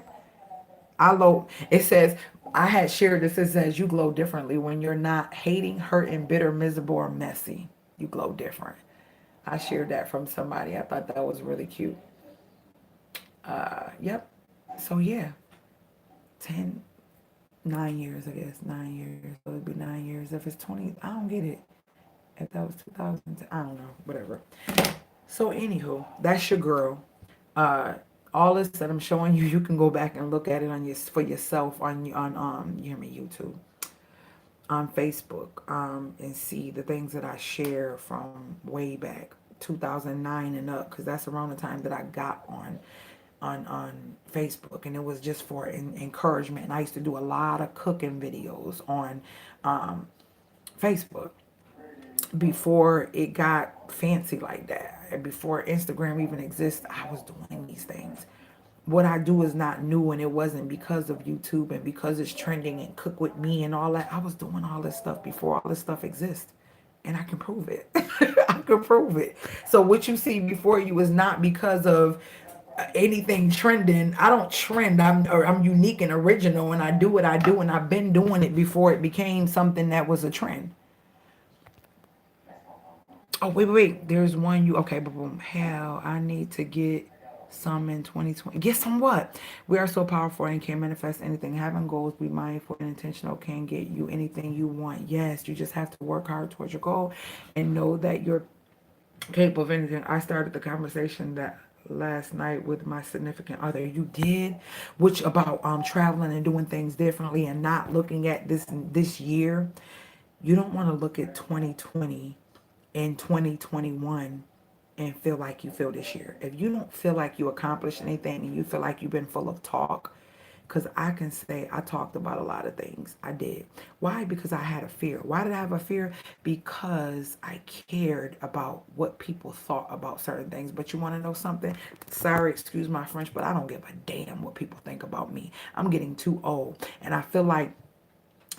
I load, it says, I had shared this, it says, you glow differently when you're not hating, hurting, bitter, miserable, or messy. You glow different. I shared that from somebody. I thought that was really cute. Yep. So yeah, 10, 9 years, I guess. 9 years. So it'd be 9 years. If it's 20, I don't get it. If that was 2000, I don't know. Whatever. So anywho, that's your girl. Uh, all this that I'm showing you, you can go back and look at it on your for yourself on you hear me, YouTube, on Facebook, and see the things that I share from way back 2009 and up, because that's around the time that I got on Facebook, and it was just for encouragement. And I used to do a lot of cooking videos on um, Facebook before it got fancy like that. And before Instagram even existed, I was doing these things. What I do is not new, and it wasn't because of YouTube and because it's trending and cook with me and all that. I was doing all this stuff before all this stuff exists. And I can prove it. I can prove it. So what you see before you is not because of anything trending. I don't trend. I'm unique and original, and I do what I do, and I've been doing it before it became something that was a trend. Oh, wait. There's one you, okay, boom, boom. Hell, I need to get some in 2020. Get some what? We are so powerful and can manifest anything. Having goals, be mindful and intentional can get you anything you want. Yes, you just have to work hard towards your goal and know that you're capable of anything. I started the conversation that last night with my significant other. You did, which about traveling and doing things differently and not looking at this year. You don't want to look at 2020 and 2021 and feel like you feel this year. If you don't feel like you accomplished anything and you feel like you've been full of talk, because I can say I talked about a lot of things. I did. Why? Because I had a fear. Why did I have a fear? Because I cared about what people thought about certain things. But you want to know something? Sorry, excuse my French, but I don't give a damn what people think about me. I'm getting too old. And I feel like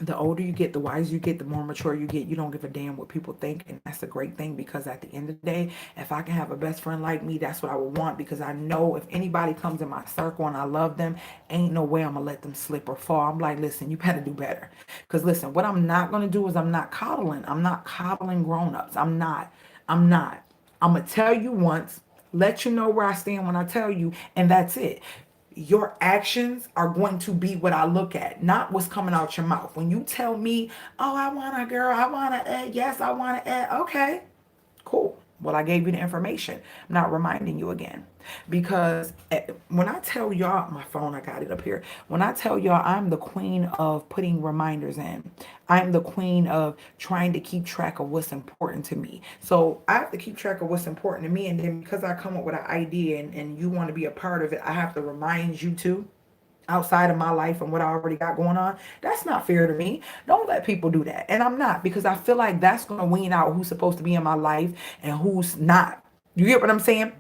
the older you get, the wiser you get, the more mature you get. You don't give a damn what people think, and that's a great thing, because at the end of the day, if I can have a best friend like me, that's what I would want, because I know if anybody comes in my circle and I love them, ain't no way I'm gonna let them slip or fall. I'm like, listen, you better do better, because listen, what I'm not gonna do is I'm not coddling. I'm not coddling grown-ups. I'm not. I'm gonna tell you once, let you know where I stand when I tell you, and that's it. Your actions are going to be what I look at, not what's coming out your mouth. When you tell me, oh, I want a girl, I want to, yes, I want to, okay, cool. Well, I gave you the information. I'm not reminding you again. Because when I tell y'all, my phone, I got it up here. When I tell y'all I'm the queen of putting reminders in, I'm the queen of trying to keep track of what's important to me. So I have to keep track of what's important to me. And then because I come up with an idea and you want to be a part of it, I have to remind you too, outside of my life and what I already got going on. That's not fair to me. Don't let people do that. And I'm not, because I feel like that's going to wean out who's supposed to be in my life and who's not. You get what I'm saying?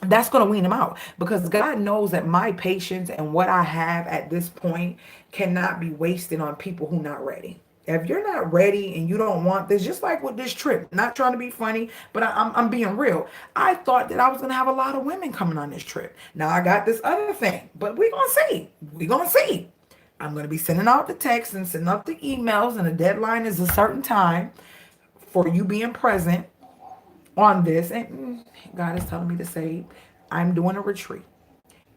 That's going to wean them out, because God knows that my patience and what I have at this point cannot be wasted on people who not ready. If you're not ready and you don't want this, just like with this trip, not trying to be funny, but I'm being real. I thought that I was going to have a lot of women coming on this trip. Now I got this other thing, but we're going to see. We're going to see. I'm going to be sending out the texts and sending out the emails, and the deadline is a certain time for you being present on this. And God is telling me to say, I'm doing a retreat.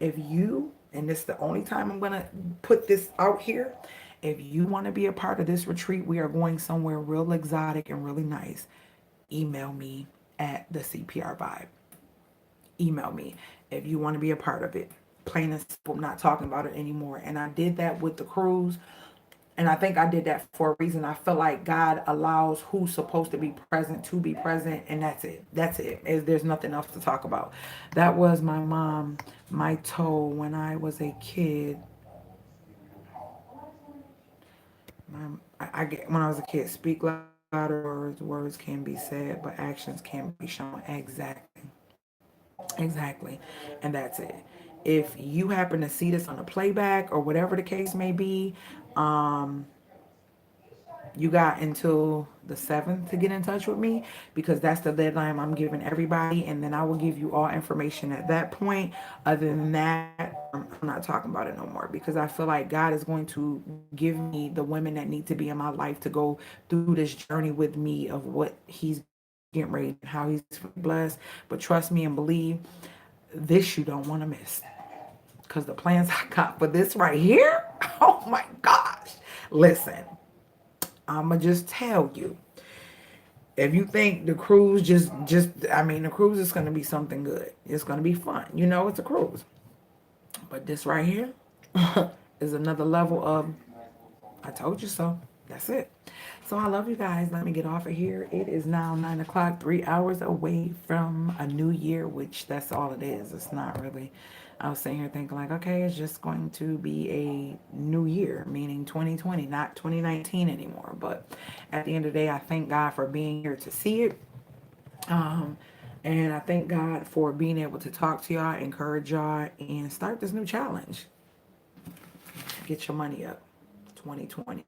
If you, and this is the only time I'm going to put this out here, if you want to be a part of this retreat, we are going somewhere real exotic and really nice. Email me at the CPR Vibe. Email me if you want to be a part of it. Plain and simple, I'm not talking about it anymore. And I did that with the cruise. And I think I did that for a reason. I feel like God allows who's supposed to be present, and that's it. That's it. There's nothing else to talk about. That was my mom, my toe when I was a kid. I get when I was a kid. Speak louder words. Words can be said, but actions can be shown. Exactly. Exactly. And that's it. If you happen to see this on a playback or whatever the case may be, you got until the 7th to get in touch with me, because that's the deadline I'm giving everybody, and then I will give you all information at that point. Other than that, I'm not talking about it no more, because I feel like God is going to give me the women that need to be in my life to go through this journey with me of what He's getting ready and how He's blessed. But trust me and believe, this you don't want to miss, because the plans I got for this right here, oh my gosh. Listen, I'ma just tell you. If you think the cruise I mean, the cruise is gonna be something good. It's gonna be fun. You know, it's a cruise. But this right here is another level of I told you so. That's it. So I love you guys. Let me get off of here. It is now 9 o'clock, 3 hours away from a new year, which that's all it is. It's not really. I was sitting here thinking like, okay, it's just going to be a new year, meaning 2020, not 2019 anymore. But at the end of the day, I thank God for being here to see it. Um, and I thank God for being able to talk to y'all, encourage y'all, and start this new challenge. Get your money up. 2020.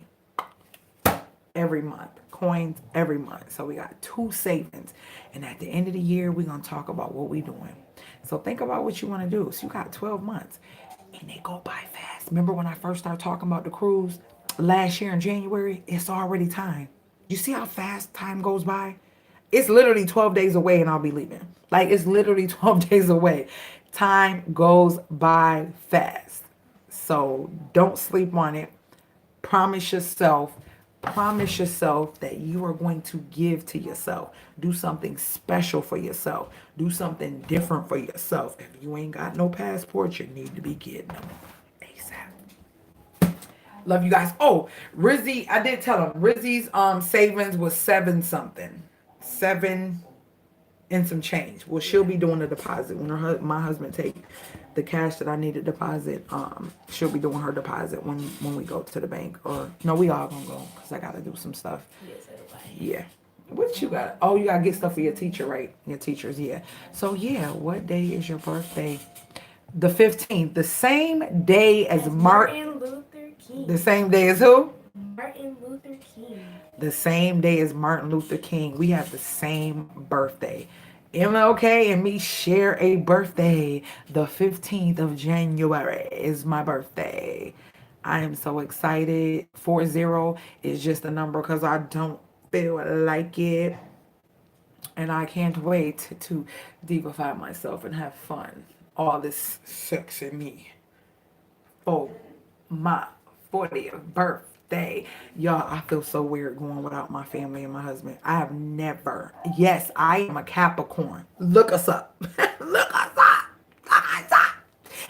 Every month. Coins every month. So we got 2 savings. And at the end of the year, we're going to talk about what we're doing. So think about what you want to do. So you got 12 months. And they go by fast. Remember when I first started talking about the cruise last year in January? It's already time. You see how fast time goes by? It's literally 12 days away and I'll be leaving. Like, it's literally 12 days away. Time goes by fast. So don't sleep on it. Promise yourself that you are going to give to yourself. Do something special for yourself. Do something different for yourself. If you ain't got no passport, you need to be getting them ASAP. Love you guys. Oh, Rizzy, I did tell him Rizzy's savings was 7 something. 7 and some change. Well, she'll be doing the deposit when my husband take the cash that I need to deposit. She'll be doing her deposit when we go to the bank. Or no, we all gonna go because I gotta do some stuff. Yes, everybody. Yeah. What you got? Oh, you gotta get stuff for your teacher, right? Your teachers, yeah. So yeah, what day is your birthday? The 15th. The same day as Martin Luther King. The same day as who? Martin Luther King. The same day as Martin Luther King. We have the same birthday. MLK and me share a birthday. The 15th of January is my birthday. I am so excited. 40 is just a number because I don't feel like it. And I can't wait to divify myself and have fun. All this sex in me. For my 40th birthday. Y'all, I feel so weird going without my family and my husband. I have never. Yes, I am a Capricorn. Look us up. Look us up. Look us up.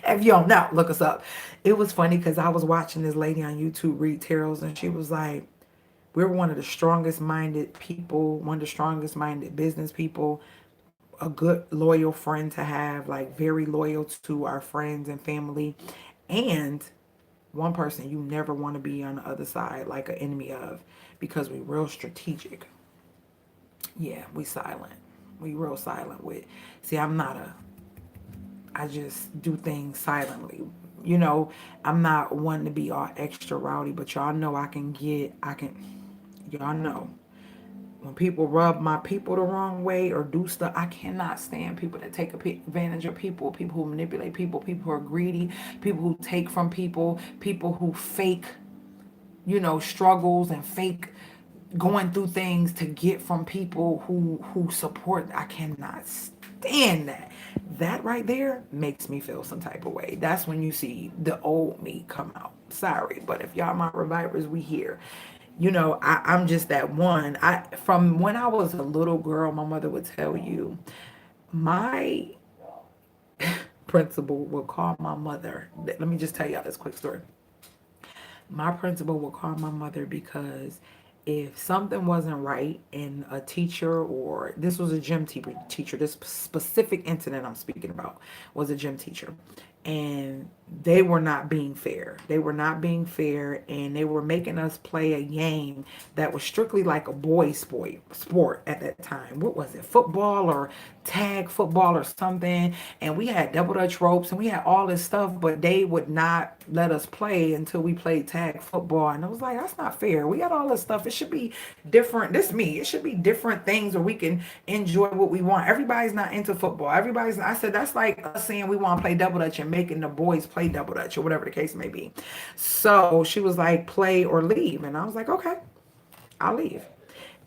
If you don't know, look us up. It was funny because I was watching this lady on YouTube read tarots, and she was like, we're one of the strongest minded people, one of the strongest minded business people, a good loyal friend to have, like very loyal to our friends and family. And one person you never want to be on the other side, like an enemy of, because we real strategic. Yeah, we silent. We real silent with. See, I just do things silently. You know, I'm not one to be all extra rowdy, but y'all know y'all know. When people rub my people the wrong way or do stuff, I cannot stand people that take advantage of people, people who manipulate people, people who are greedy, people who take from people, people who fake, struggles and fake going through things to get from people who support. I cannot stand that. That right there makes me feel some type of way. That's when you see the old me come out. Sorry, but if y'all my revivers, we here. I'm just that one. From when I was a little girl, my mother would tell you, my principal would call my mother. Let me just tell y'all this quick story. My principal would call my mother because if something wasn't right in a teacher, or this was a gym teacher, this specific incident I'm speaking about was a gym teacher. And they were not being fair. They were not being fair, and they were making us play a game that was strictly like a boys' sport at that time. What was it? Football or tag football or something. And we had double dutch ropes and we had all this stuff, but they would not let us play until we played tag football. And I was like, that's not fair. We got all this stuff. It should be different. This me. It should be different things where we can enjoy what we want. Everybody's not into football. I said, that's like us saying we want to play double dutch and making the boys play double dutch or whatever the case may be. So she was like, play or leave. And I was like, okay, I'll leave.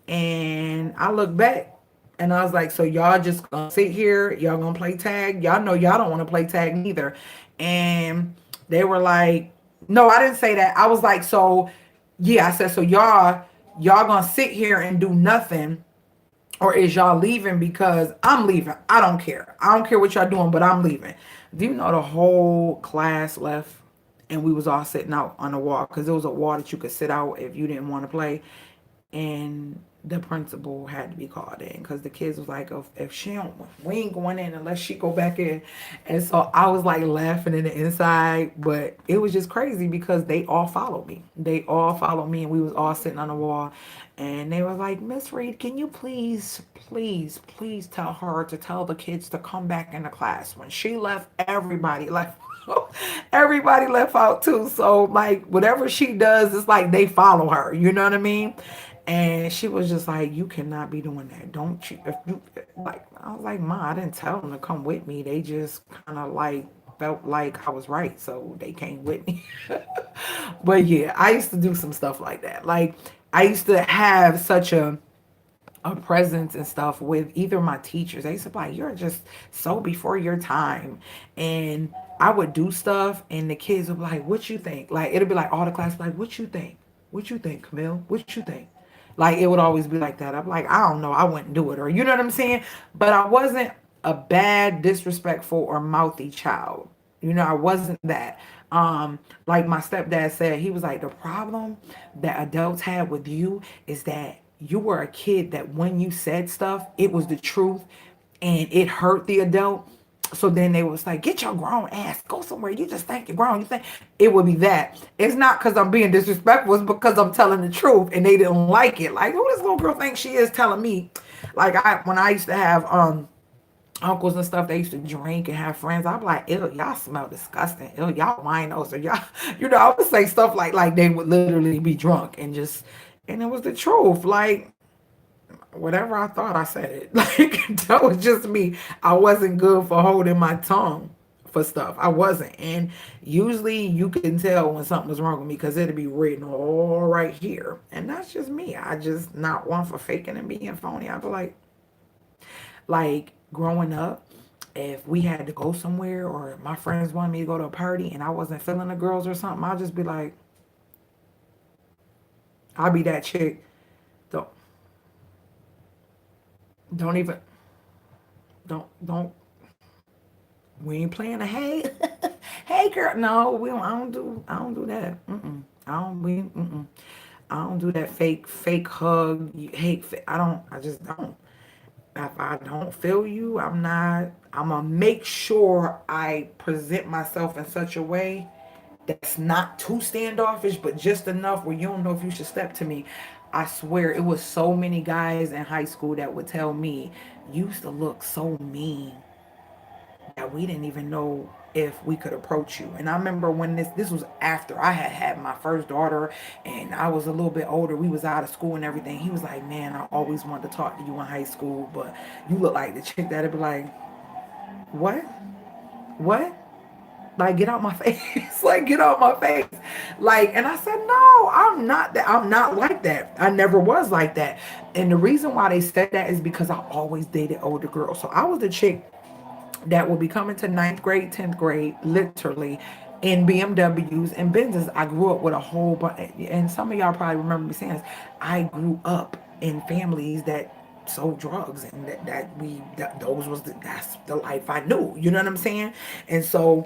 And I look back and I was like, so y'all just gonna sit here, y'all gonna play tag? Y'all know y'all don't want to play tag neither. And they were like, no, I didn't say that. I was like, so yeah, I said, so y'all gonna sit here and do nothing, or is y'all leaving? Because I'm leaving. I don't care. I don't care what y'all doing, but I'm leaving. Do you know the whole class left and we was all sitting out on the wall because there was a wall that you could sit out if you didn't want to play, and the principal had to be called in because the kids was like, if she don't, we ain't going in unless she go back in. And so I was like laughing in the inside, but it was just crazy because they all followed me. They all followed me, and we was all sitting on the wall, and they were like, Miss Reed, can you please tell her to tell the kids to come back into class. When she left, everybody left. Everybody left out too. So like whatever she does, it's like they follow her. You know what I mean? And she was just like, you cannot be doing that. Don't you? If you like, I was like, Ma, I didn't tell them to come with me. They just kind of like felt like I was right, so they came with me. But yeah, I used to do some stuff like that. Like I used to have such a presence and stuff with either my teachers. They used to be like, you're just so before your time. And I would do stuff and the kids would be like, what you think? Like it'll be like all the class like, what you think? What you think, Camille? What you think? Like it would always be like that. I'm like, I don't know, I wouldn't do it. Or you know what I'm saying? But I wasn't a bad, disrespectful, or mouthy child. You know, I wasn't that. Like my stepdad said, he was like, the problem that adults had with you is that you were a kid that when you said stuff, it was the truth and it hurt the adult. So then they was like, get your grown ass, go somewhere. You just think you're grown. You think it would be that. It's not because I'm being disrespectful, it's because I'm telling the truth and they didn't like it. Like, who this little girl thinks she is telling me? Like when I used to have uncles and stuff, they used to drink and have friends. I'd be like, ew, y'all smell disgusting. Ew, y'all winos, or y'all, I would say stuff like they would literally be drunk and just, and it was the truth. Like, whatever I thought, I said it. Like, that was just me. I wasn't good for holding my tongue for stuff. I wasn't. And usually you can tell when something was wrong with me because it'd be written all right here. And that's just me. I just not one for faking and being phony. I'd be like growing up, if we had to go somewhere or my friends wanted me to go to a party and I wasn't feeling the girls or something, I'll just be like, I'll be that chick. Don't don't even don't we ain't playing a hey hey girl. No, we don't I don't do that. I don't we I don't do that fake hug. Hate I just don't. If I don't feel you, I'm gonna make sure I present myself in such a way that's not too standoffish, but just enough where you don't know if you should step to me. I swear it was so many guys in high school that would tell me, you used to look so mean that we didn't even know if we could approach you. And I remember when this was after I had my first daughter and I was a little bit older. We was out of school and everything. He was like, man, I always wanted to talk to you in high school, but you look like the chick that'd be like, what? What? Like, get out my face. Like, get out my face. Like, and I said, no, I'm not that. I'm not like that. I never was like that. And the reason why they said that is because I always dated older girls. So I was the chick that will be coming to ninth grade, 10th grade, literally in BMWs and Benzes. I grew up with a whole bunch, and some of y'all probably remember me saying this. I grew up in families that sold drugs, and that's the life I knew. You know what I'm saying? And so,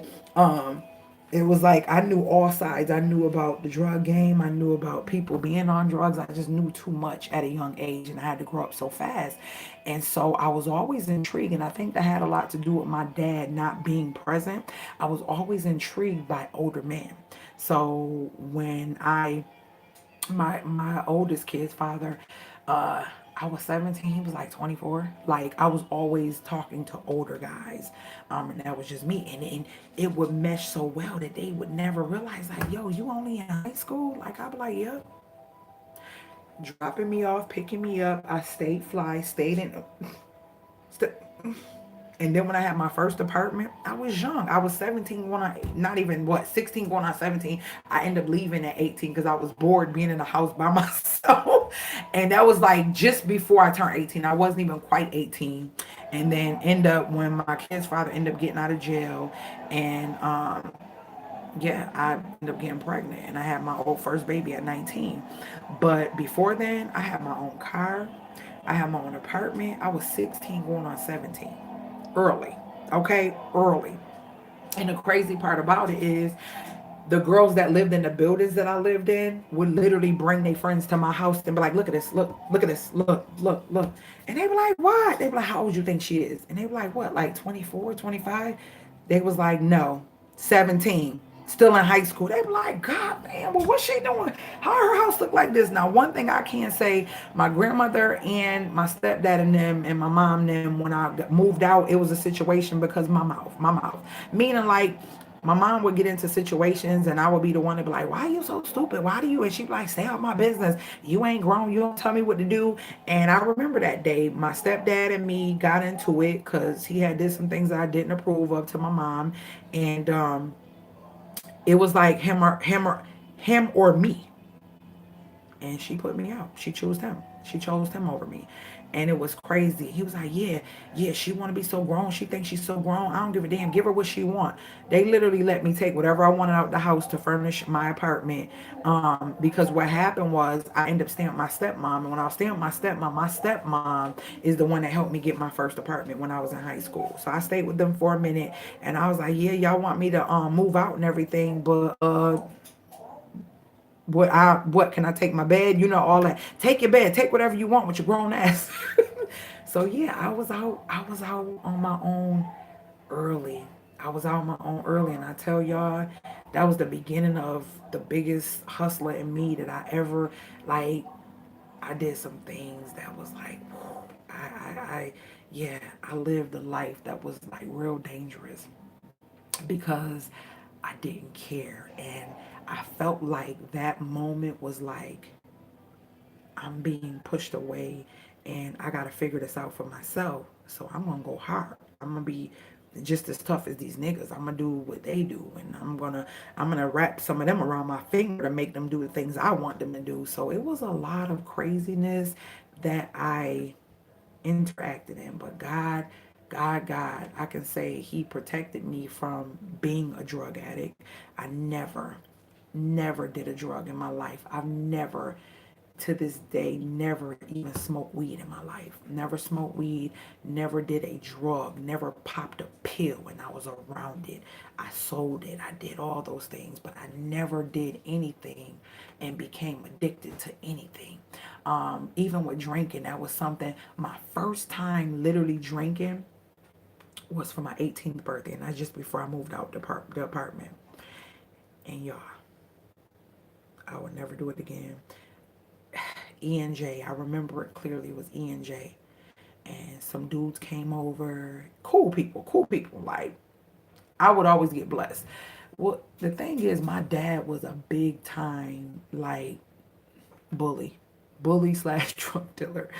It was like I knew all sides. I knew about the drug game. I knew about people being on drugs. I just knew too much at a young age, and I had to grow up so fast. And so I was always intrigued, and I think that had a lot to do with my dad not being present. I was always intrigued by older men. So when my oldest kid's father, uh I was 17, he was like 24. Like I was always talking to older guys. And that was just me. And it would mesh so well that they would never realize like, yo, you only in high school? Like I'd be like, yep. Dropping me off, picking me up. I stayed fly, stayed in st- and then when I had my first apartment, I was young. I was 17 when not even what, 16 going on 17. I ended up leaving at 18 because I was bored being in the house by myself. And that was like just before I turned 18. I wasn't even quite 18. And then end up when my kid's father ended up getting out of jail. And yeah, I ended up getting pregnant and I had my old first baby at 19. But before then, I had my own car. I had my own apartment. I was 16 going on 17. Early. Okay? Early. And the crazy part about it is the girls that lived in the buildings that I lived in would literally bring their friends to my house and be like, look at this, look at this, look. And they were like, what? They were like, how old you think she is? And they were like, what, like 24, 25? They was like, no, 17. Still in high school. They were like, God damn, well, what's she doing? How her house look like this? Now, one thing I can say, my grandmother and my stepdad and them and my mom and them, when I moved out, it was a situation because my mouth. Meaning like, my mom would get into situations and I would be the one to be like, why are you so stupid? Why do you? And she'd be like, stay out my business. You ain't grown. You don't tell me what to do. And I remember that day, my stepdad and me got into it because he had did some things that I didn't approve of to my mom. And it was like him or me, and she put me out. She chose him. She chose him over me. And it was crazy. He was like, yeah, she want to be so grown. She thinks she's so grown. I don't give a damn. Give her what she want. They literally let me take whatever I wanted out the house to furnish my apartment. Because what happened was I ended up staying with my stepmom. And when I was staying with my stepmom is the one that helped me get my first apartment when I was in high school. So I stayed with them for a minute. And I was like, yeah, y'all want me to move out and everything. But what can I take my bed? You know, all that. Take your bed, take whatever you want with your grown ass. So yeah, I was out on my own early. I was out on my own early, and I tell y'all, that was the beginning of the biggest hustler in me that I ever like. I did some things that was like, whew, yeah, I lived a life that was like real dangerous because I didn't care. And I felt like that moment was like, I'm being pushed away and I got to figure this out for myself. So I'm going to go hard. I'm going to be just as tough as these niggas. I'm going to do what they do. And I'm going to wrap some of them around my finger to make them do the things I want them to do. So it was a lot of craziness that I interacted in. But God, I can say he protected me from being a drug addict. I never did a drug in my life. I've never, to this day, never even smoked weed in my life. Never smoked weed, never did a drug, never popped a pill when I was around it. I sold it, I did all those things, but I never did anything and became addicted to anything. Even with drinking, that was something, my first time literally drinking was for my 18th birthday, and that's just before I moved out the apartment. And y'all, I would never do it again. E&J, I remember it clearly, it was E&J. And some dudes came over. Cool people. Like, I would always get blessed. Well, the thing is, my dad was a big time, like, bully. Bully slash drug dealer.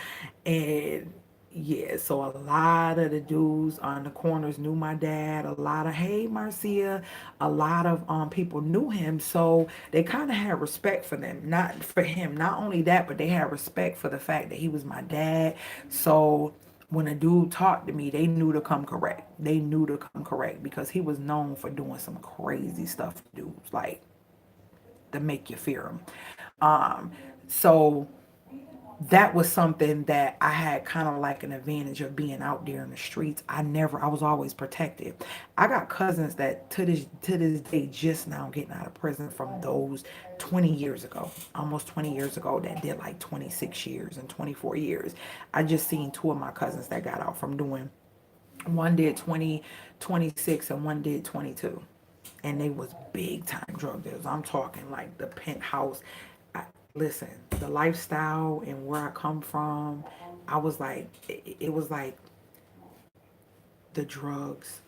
And yeah, so a lot of the dudes on the corners knew my dad. A lot of, hey, Marcia, a lot of people knew him. So they kind of had respect for them, not for him. Not only that, but they had respect for the fact that he was my dad. So when a dude talked to me, they knew to come correct. They knew to come correct because he was known for doing some crazy stuff to dudes, like to make you fear him. Um, so that was something that I had kind of like an advantage of being out there in the streets. I was always protected. I got cousins that to this day just now getting out of prison from those 20 years ago, almost 20 years ago, that did like 26 years and 24 years. I just seen two of my cousins that got out from doing, one did 26 and one did 22, and they was big time drug dealers. I'm talking like the penthouse. Listen, the lifestyle and where I come from, I was like, it was like the drugs,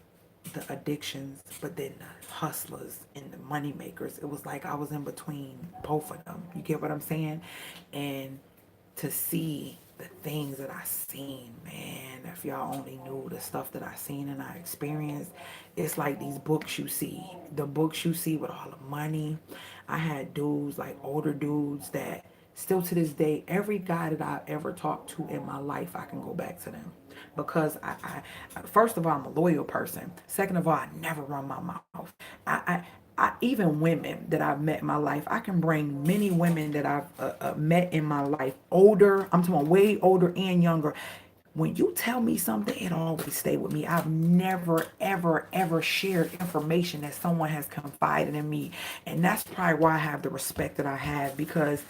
the addictions, but then the hustlers and the money makers. It was like I was in between both of them. You get what I'm saying? And to see the things that I seen, man, if y'all only knew the stuff that I seen and I experienced, it's like these books you see, the books you see with all the money. I had dudes, like older dudes, that still to this day, every guy that I ever talked to in my life, I can go back to them. Because first of all, I'm a loyal person. Second of all, I never run my mouth. Even women that I've met in my life, I can bring many women that I've met in my life, older, I'm talking way older and younger. When you tell me something, it always stay with me. I've never, ever, ever shared information that someone has confided in me. And that's probably why I have the respect that I have, because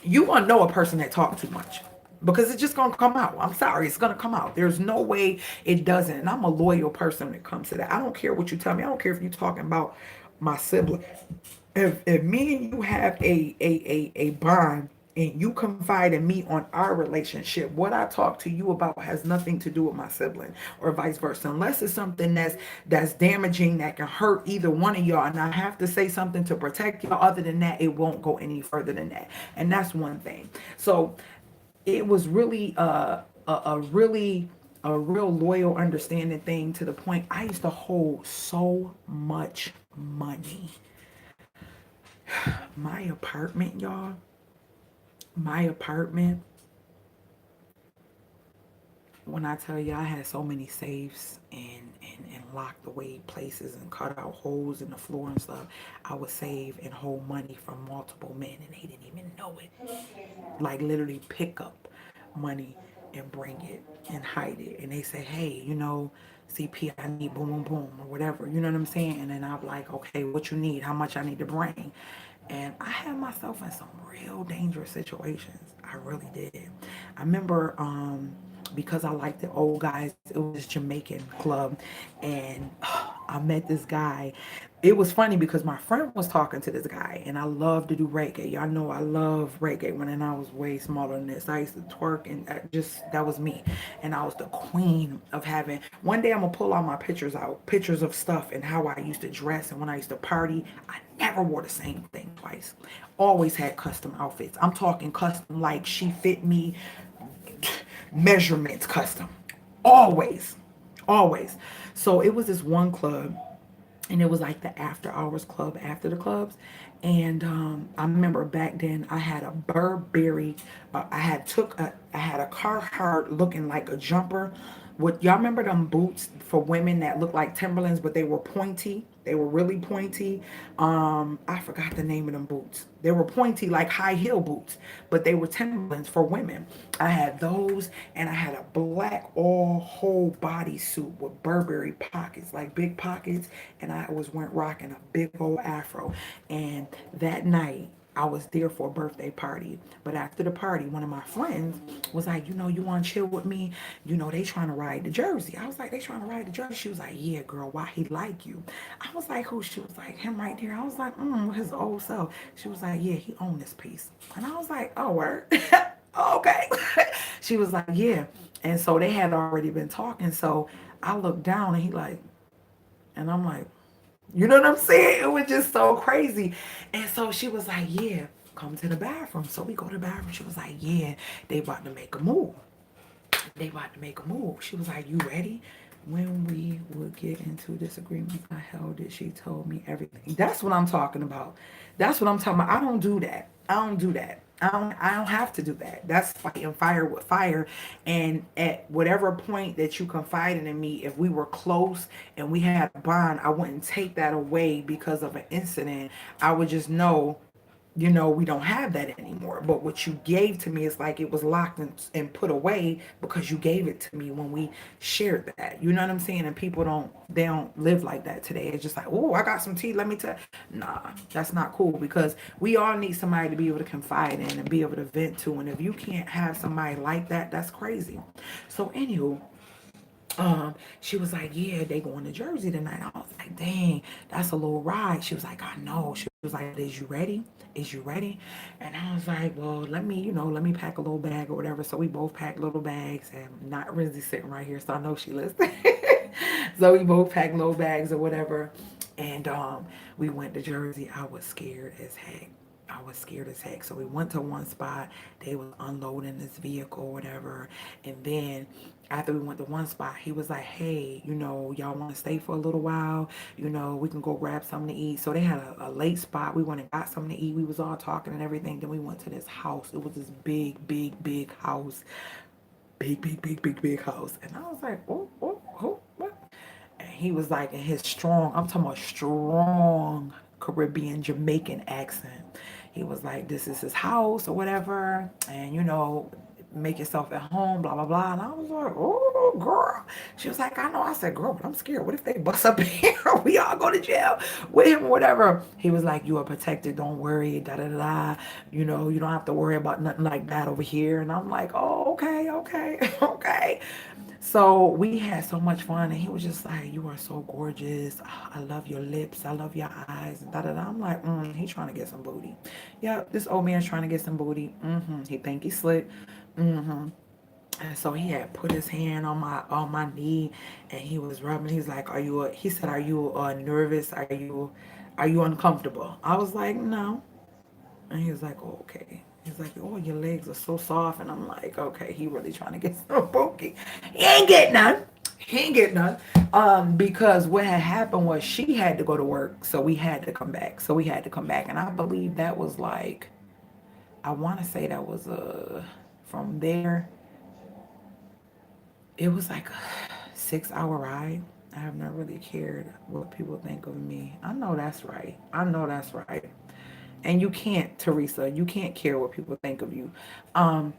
you want to know a person that talk too much, because it's just gonna come out. I'm sorry, it's gonna come out. There's no way it doesn't. And I'm a loyal person when it comes to that. I don't care what you tell me. I don't care if you're talking about my sibling. If me and you have a bond and you confide in me on our relationship, what I talk to you about has nothing to do with my sibling, or vice versa, unless it's something that's damaging, that can hurt either one of y'all, and I have to say something to protect y'all. Other than that, it won't go any further than that. And that's one thing. So it was really a real loyal, understanding thing, to the point I used to hold so much money. My apartment, y'all, my apartment, when I tell you I had so many safes and locked away places and cut out holes in the floor and stuff, I would save and hold money from multiple men and they didn't even know it. Like literally pick up money and bring it and hide it. And they say, hey, CP, I need boom, boom, boom, or whatever. You know what I'm saying? And then I'm like, okay, what you need? How much I need to bring? And I had myself in some real dangerous situations. I really did. I remember because I liked the old guys, it was this Jamaican club, and I met this guy. It was funny because my friend was talking to this guy, and I love to do reggae. Y'all know I love reggae. When I was way smaller than this, I used to twerk, and that was me. And I was the queen of having. One day I'm gonna pull all my pictures out, pictures of stuff and how I used to dress and when I used to party. I never wore the same thing twice. Always had custom outfits. I'm talking custom, like she fit me, measurements custom. Always, always. So it was this one club, and it was like the after hours club after the clubs. And I remember back then I had a Burberry, I had a Carhartt looking like a jumper. What y'all remember them boots for women that looked like Timberlands, but they were pointy. They were really pointy. I forgot the name of them boots. They were pointy like high heel boots, but they were Timberlands for women. I had those, and I had a black all whole body suit with Burberry pockets, like big pockets, and I was went rocking a big old afro. And that night I was there for a birthday party. But after the party, one of my friends was like, you want to chill with me? They trying to ride the Jersey. I was like, they trying to ride the Jersey? She was like, yeah, girl, why he like you? I was like, who? She was like, him right there. I was like, his old self. She was like, yeah, he owned this piece. And I was like, oh, word. Okay. She was like, yeah. And so they had already been talking. So I looked down and he like, and I'm like, you know what I'm saying? It was just so crazy. And so she was like, yeah, come to the bathroom. So we go to the bathroom. She was like, yeah, they about to make a move. They about to make a move. She was like, you ready? When we would get into disagreement, I held it. She told me everything. That's what I'm talking about. That's what I'm talking about. I don't do that. I don't do that. I don't have to do that. That's fighting fire with fire. And at whatever point that you confided in me, if we were close and we had a bond, I wouldn't take that away because of an incident. I would just know you know, we don't have that anymore. But what you gave to me is like it was locked and put away because you gave it to me when we shared that. You know what I'm saying? And people they don't live like that today. It's just like, oh, I got some tea. Let me tell. Nah, that's not cool because we all need somebody to be able to confide in and be able to vent to. And if you can't have somebody like that, that's crazy. So, anywho, she was like, yeah, they going to Jersey tonight. I was like, dang, that's a little ride. She was like, I know. She was like, is you ready? Is you ready? And I was like, well, let me, let me pack a little bag or whatever. So we both packed little bags, and not Rizzy sitting right here, so I know she listening. So we both packed little bags or whatever. And we went to Jersey. I was scared as heck. I was scared as heck. So we went to one spot. They was unloading this vehicle or whatever. And then after we went to one spot, he was like, hey, y'all want to stay for a little while? We can go grab something to eat. So they had a late spot. We went and got something to eat. We was all talking and everything. Then we went to this house. It was this big, big, big house. Big, big, big, big, big house. And I was like, what? And he was like in his strong, I'm talking about strong Caribbean Jamaican accent. He was like, this is his house or whatever. And make yourself at home, blah, blah, blah. And I was like, oh, girl. She was like, I know. I said, girl, but I'm scared. What if they bust up here? We all go to jail with him or whatever. He was like, you are protected. Don't worry. Da, da, da, da. You don't have to worry about nothing like that over here. And I'm like, oh, okay, okay, okay. So we had so much fun, and he was just like, you are so gorgeous. I love your lips. I love your eyes. And da, da, da. I'm like, he's trying to get some booty. Yeah, this old man's trying to get some booty. He think he's slick. And so he had put his hand on my knee, and he was rubbing. He's like, he said, are you nervous? Are you uncomfortable? I was like, no. And he was like, oh, okay. He's like, oh, your legs are so soft. And I'm like, okay, he really trying to get some bookie. He ain't get none. He ain't get none. Because what had happened was she had to go to work, so we had to come back. And I believe that was like, I want to say that was from there. It was like a 6 hour ride. I have not really cared what people think of me. I know that's right. I know that's right. And you can't, Teresa. You can't care what people think of you. Um,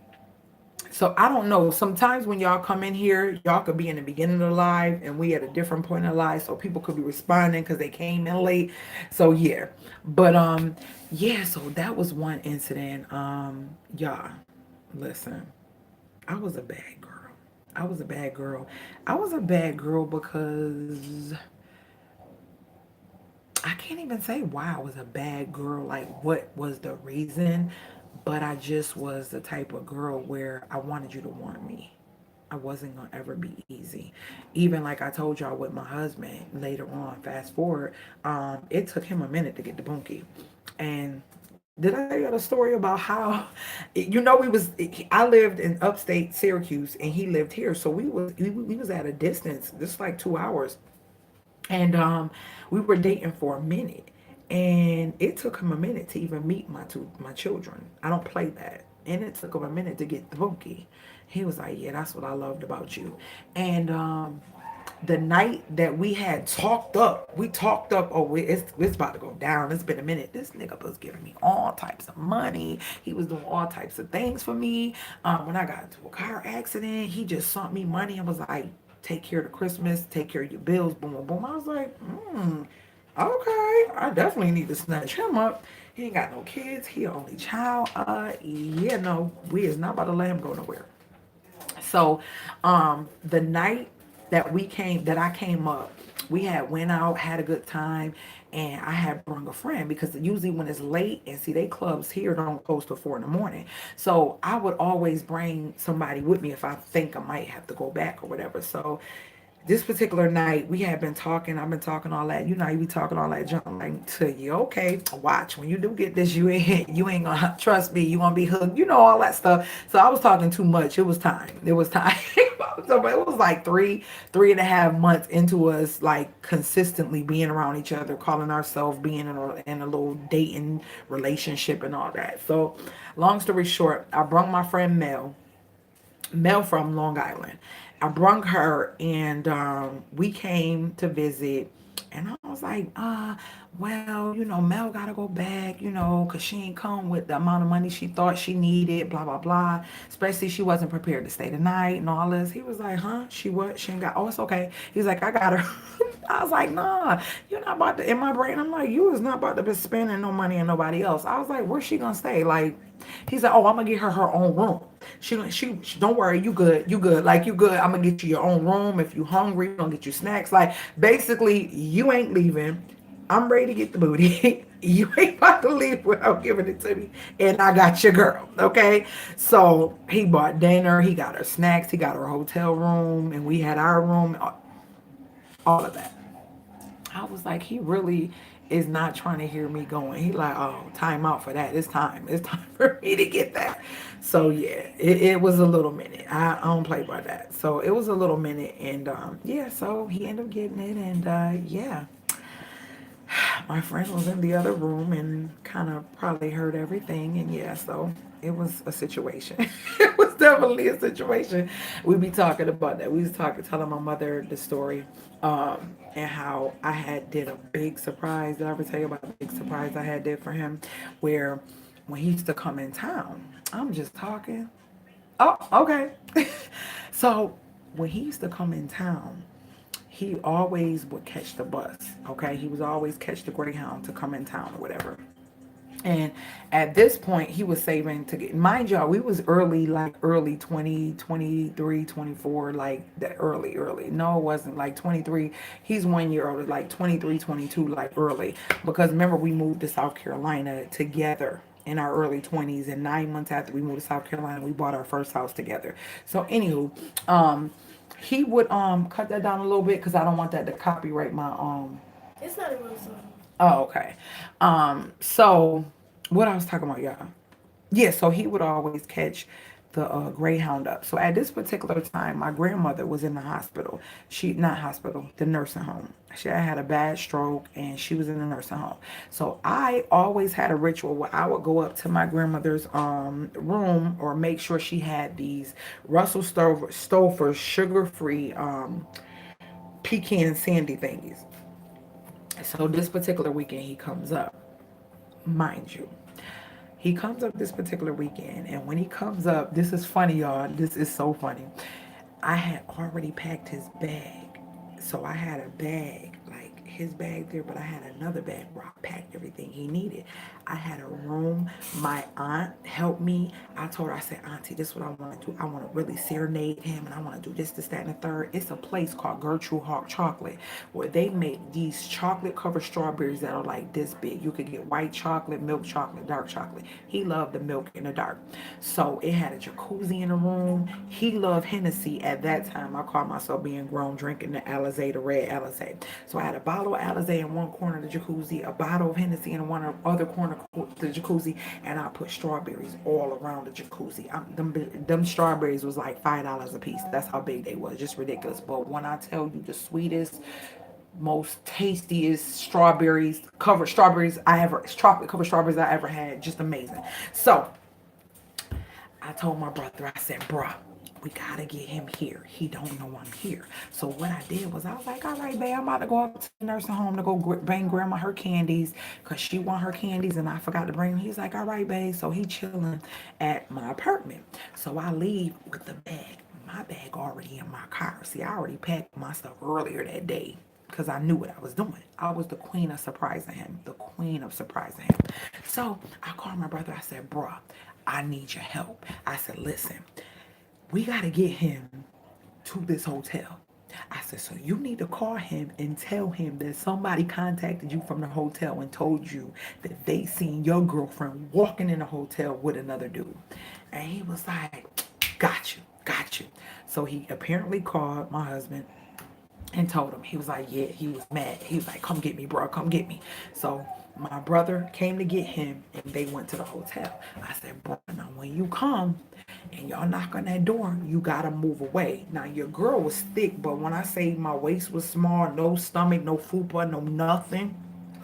so I don't know. Sometimes when y'all come in here, y'all could be in the beginning of the live, and we at a different point in the live, so people could be responding because they came in late. So yeah, but yeah. So that was one incident. Y'all, listen. I was a bad girl. I was a bad girl. I was a bad girl because I can't even say why I was a bad girl, like what was the reason, but I just was the type of girl where I wanted you to want me. I wasn't gonna ever be easy. Even like I told y'all with my husband later on, fast forward, it took him a minute to get the bunkie. And did I tell you the story about how, I lived in upstate Syracuse and he lived here, so we was at a distance, just like 2 hours, and we were dating for a minute, and it took him a minute to even meet my children. I don't play that, and it took him a minute to get the bookie. He was like, yeah, that's what I loved about you. And the night that we had talked up, we talked up. Oh, it's about to go down. It's been a minute. This nigga was giving me all types of money. He was doing all types of things for me. When I got into a car accident, he just sent me money and was like, take care of the Christmas, take care of your bills, boom, boom, boom. I was like, okay, I definitely need to snatch him up. He ain't got no kids. He only child. Yeah, no, we is not about to let him go nowhere. So, the night that I came up, we had went out, had a good time, and I had brung a friend because usually when it's late, and see they clubs here don't close till 4 in the morning. So I would always bring somebody with me if I think I might have to go back or whatever. So this particular night, we had been talking. I've been talking all that. You be talking all that junk like to you. Okay, watch when you do get this. You ain't gonna trust me. You gonna be hooked. All that stuff. So I was talking too much. It was time. It was time. So it was like 3.5 months into us like consistently being around each other, calling ourselves being in a little dating relationship and all that. So, long story short, I brought my friend Mel from Long Island. I brung her, and we came to visit, and I don't was like, well, Mel gotta go back, cause she ain't come with the amount of money she thought she needed, blah, blah, blah. Especially she wasn't prepared to stay the night and all this. He was like, huh? She what? She ain't got, oh, it's okay. He's like, I got her. I was like, nah, you're not about to, in my brain, I'm like, you is not about to be spending no money on nobody else. I was like, where's she gonna stay? Like, he's like, oh, I'm gonna get her own room. She don't worry, you good, like you good. I'm gonna get you your own room. If you hungry, I'm gonna get you snacks. Like basically, you ain't leaving. I'm ready to get the booty. You ain't about to leave without giving it to me. And I got your girl. Okay. So he bought dinner, he got her snacks, he got her hotel room, and we had our room, all of that. I was like, he really is not trying to hear me going. He like, oh, time out for that. It's time. It's time for me to get that. So yeah, it was a little minute. I don't play by that. So it was a little minute, and yeah. So he ended up getting it, and yeah, my friend was in the other room and kind of probably heard everything, and yeah, so it was a situation. It was definitely a situation. We be talking about that. We was talking, telling my mother the story, and how I had did a big surprise. Did I ever tell you about the big surprise I had did for him, where when he used to come in town, I'm just talking. Oh, okay. So when he used to come in town, he always would catch the bus. Okay, he was always catch the Greyhound to come in town or whatever. And at this point, he was saving to get, mind y'all, we was early, like early 20, 23, 24, like that early. No, it wasn't like 23. He's 1 year older, like 23, 22, like early. Because remember, we moved to South Carolina together in our early 20s. And 9 months after we moved to South Carolina, we bought our first house together. So, anywho, he would cut that down a little bit because I don't want that to copyright my It's not a real song. Oh, okay. So what I was talking about, y'all. Yeah, so he would always catch the Greyhound up. So at this particular time, my grandmother was in the hospital. She, not hospital, the nursing home. She had a bad stroke and she was in the nursing home. So I always had a ritual where I would go up to my grandmother's room or make sure she had these Russell Stover sugar-free pecan sandy thingies. So this particular weekend he comes up, mind you. He comes up this particular weekend, and when he comes up, this is funny, y'all. This is so funny. I had already packed his bag. So I had a bag, like his bag there, but I had another bag where I packed everything he needed. I had a room. My aunt helped me. I told her, I said, Auntie, this is what I want to do. I want to really serenade him, and I want to do this, that, and the third. It's a place called Gertrude Hawk Chocolate where they make these chocolate covered strawberries that are like this big. You could get white chocolate, milk chocolate, dark chocolate. He loved the milk in the dark. So it had a jacuzzi in the room. He loved Hennessy at that time. I called myself being grown, drinking the Alizé, the red Alizé. So I had a bottle of Alizé in one corner of the jacuzzi, a bottle of Hennessy in one other corner of the jacuzzi, and I put strawberries all around the jacuzzi. Them strawberries was like $5 a piece. That's how big they was, just ridiculous. But when I tell you the sweetest, most tastiest strawberries I ever, chocolate covered strawberries I ever had, just amazing. So I told my brother, I said, bruh, we gotta get him here. He don't know I'm here. So what I did was I was like, all right, babe, I'm about to go up to the nursing home to go bring grandma her candies because she want her candies and I forgot to bring them. He's like, all right, babe. So he chilling at my apartment. So I leave with the bag. My bag already in my car. See, I already packed my stuff earlier that day because I knew what I was doing. I was the queen of surprising him. The queen of surprising him. So I called my brother. I said, bruh, I need your help. I said, listen, we got to get him to this hotel. I said, so you need to call him and tell him that somebody contacted you from the hotel and told you that they seen your girlfriend walking in a hotel with another dude. And he was like, got you, got you. So he apparently called my husband and told him. He was like, yeah, he was mad. He was like, come get me, bro, come get me. So my brother came to get him and they went to the hotel. I said, bro, now when you come and y'all knock on that door, you gotta move away. Now your girl was thick, but when I say my waist was small, no stomach, no fupa, no nothing,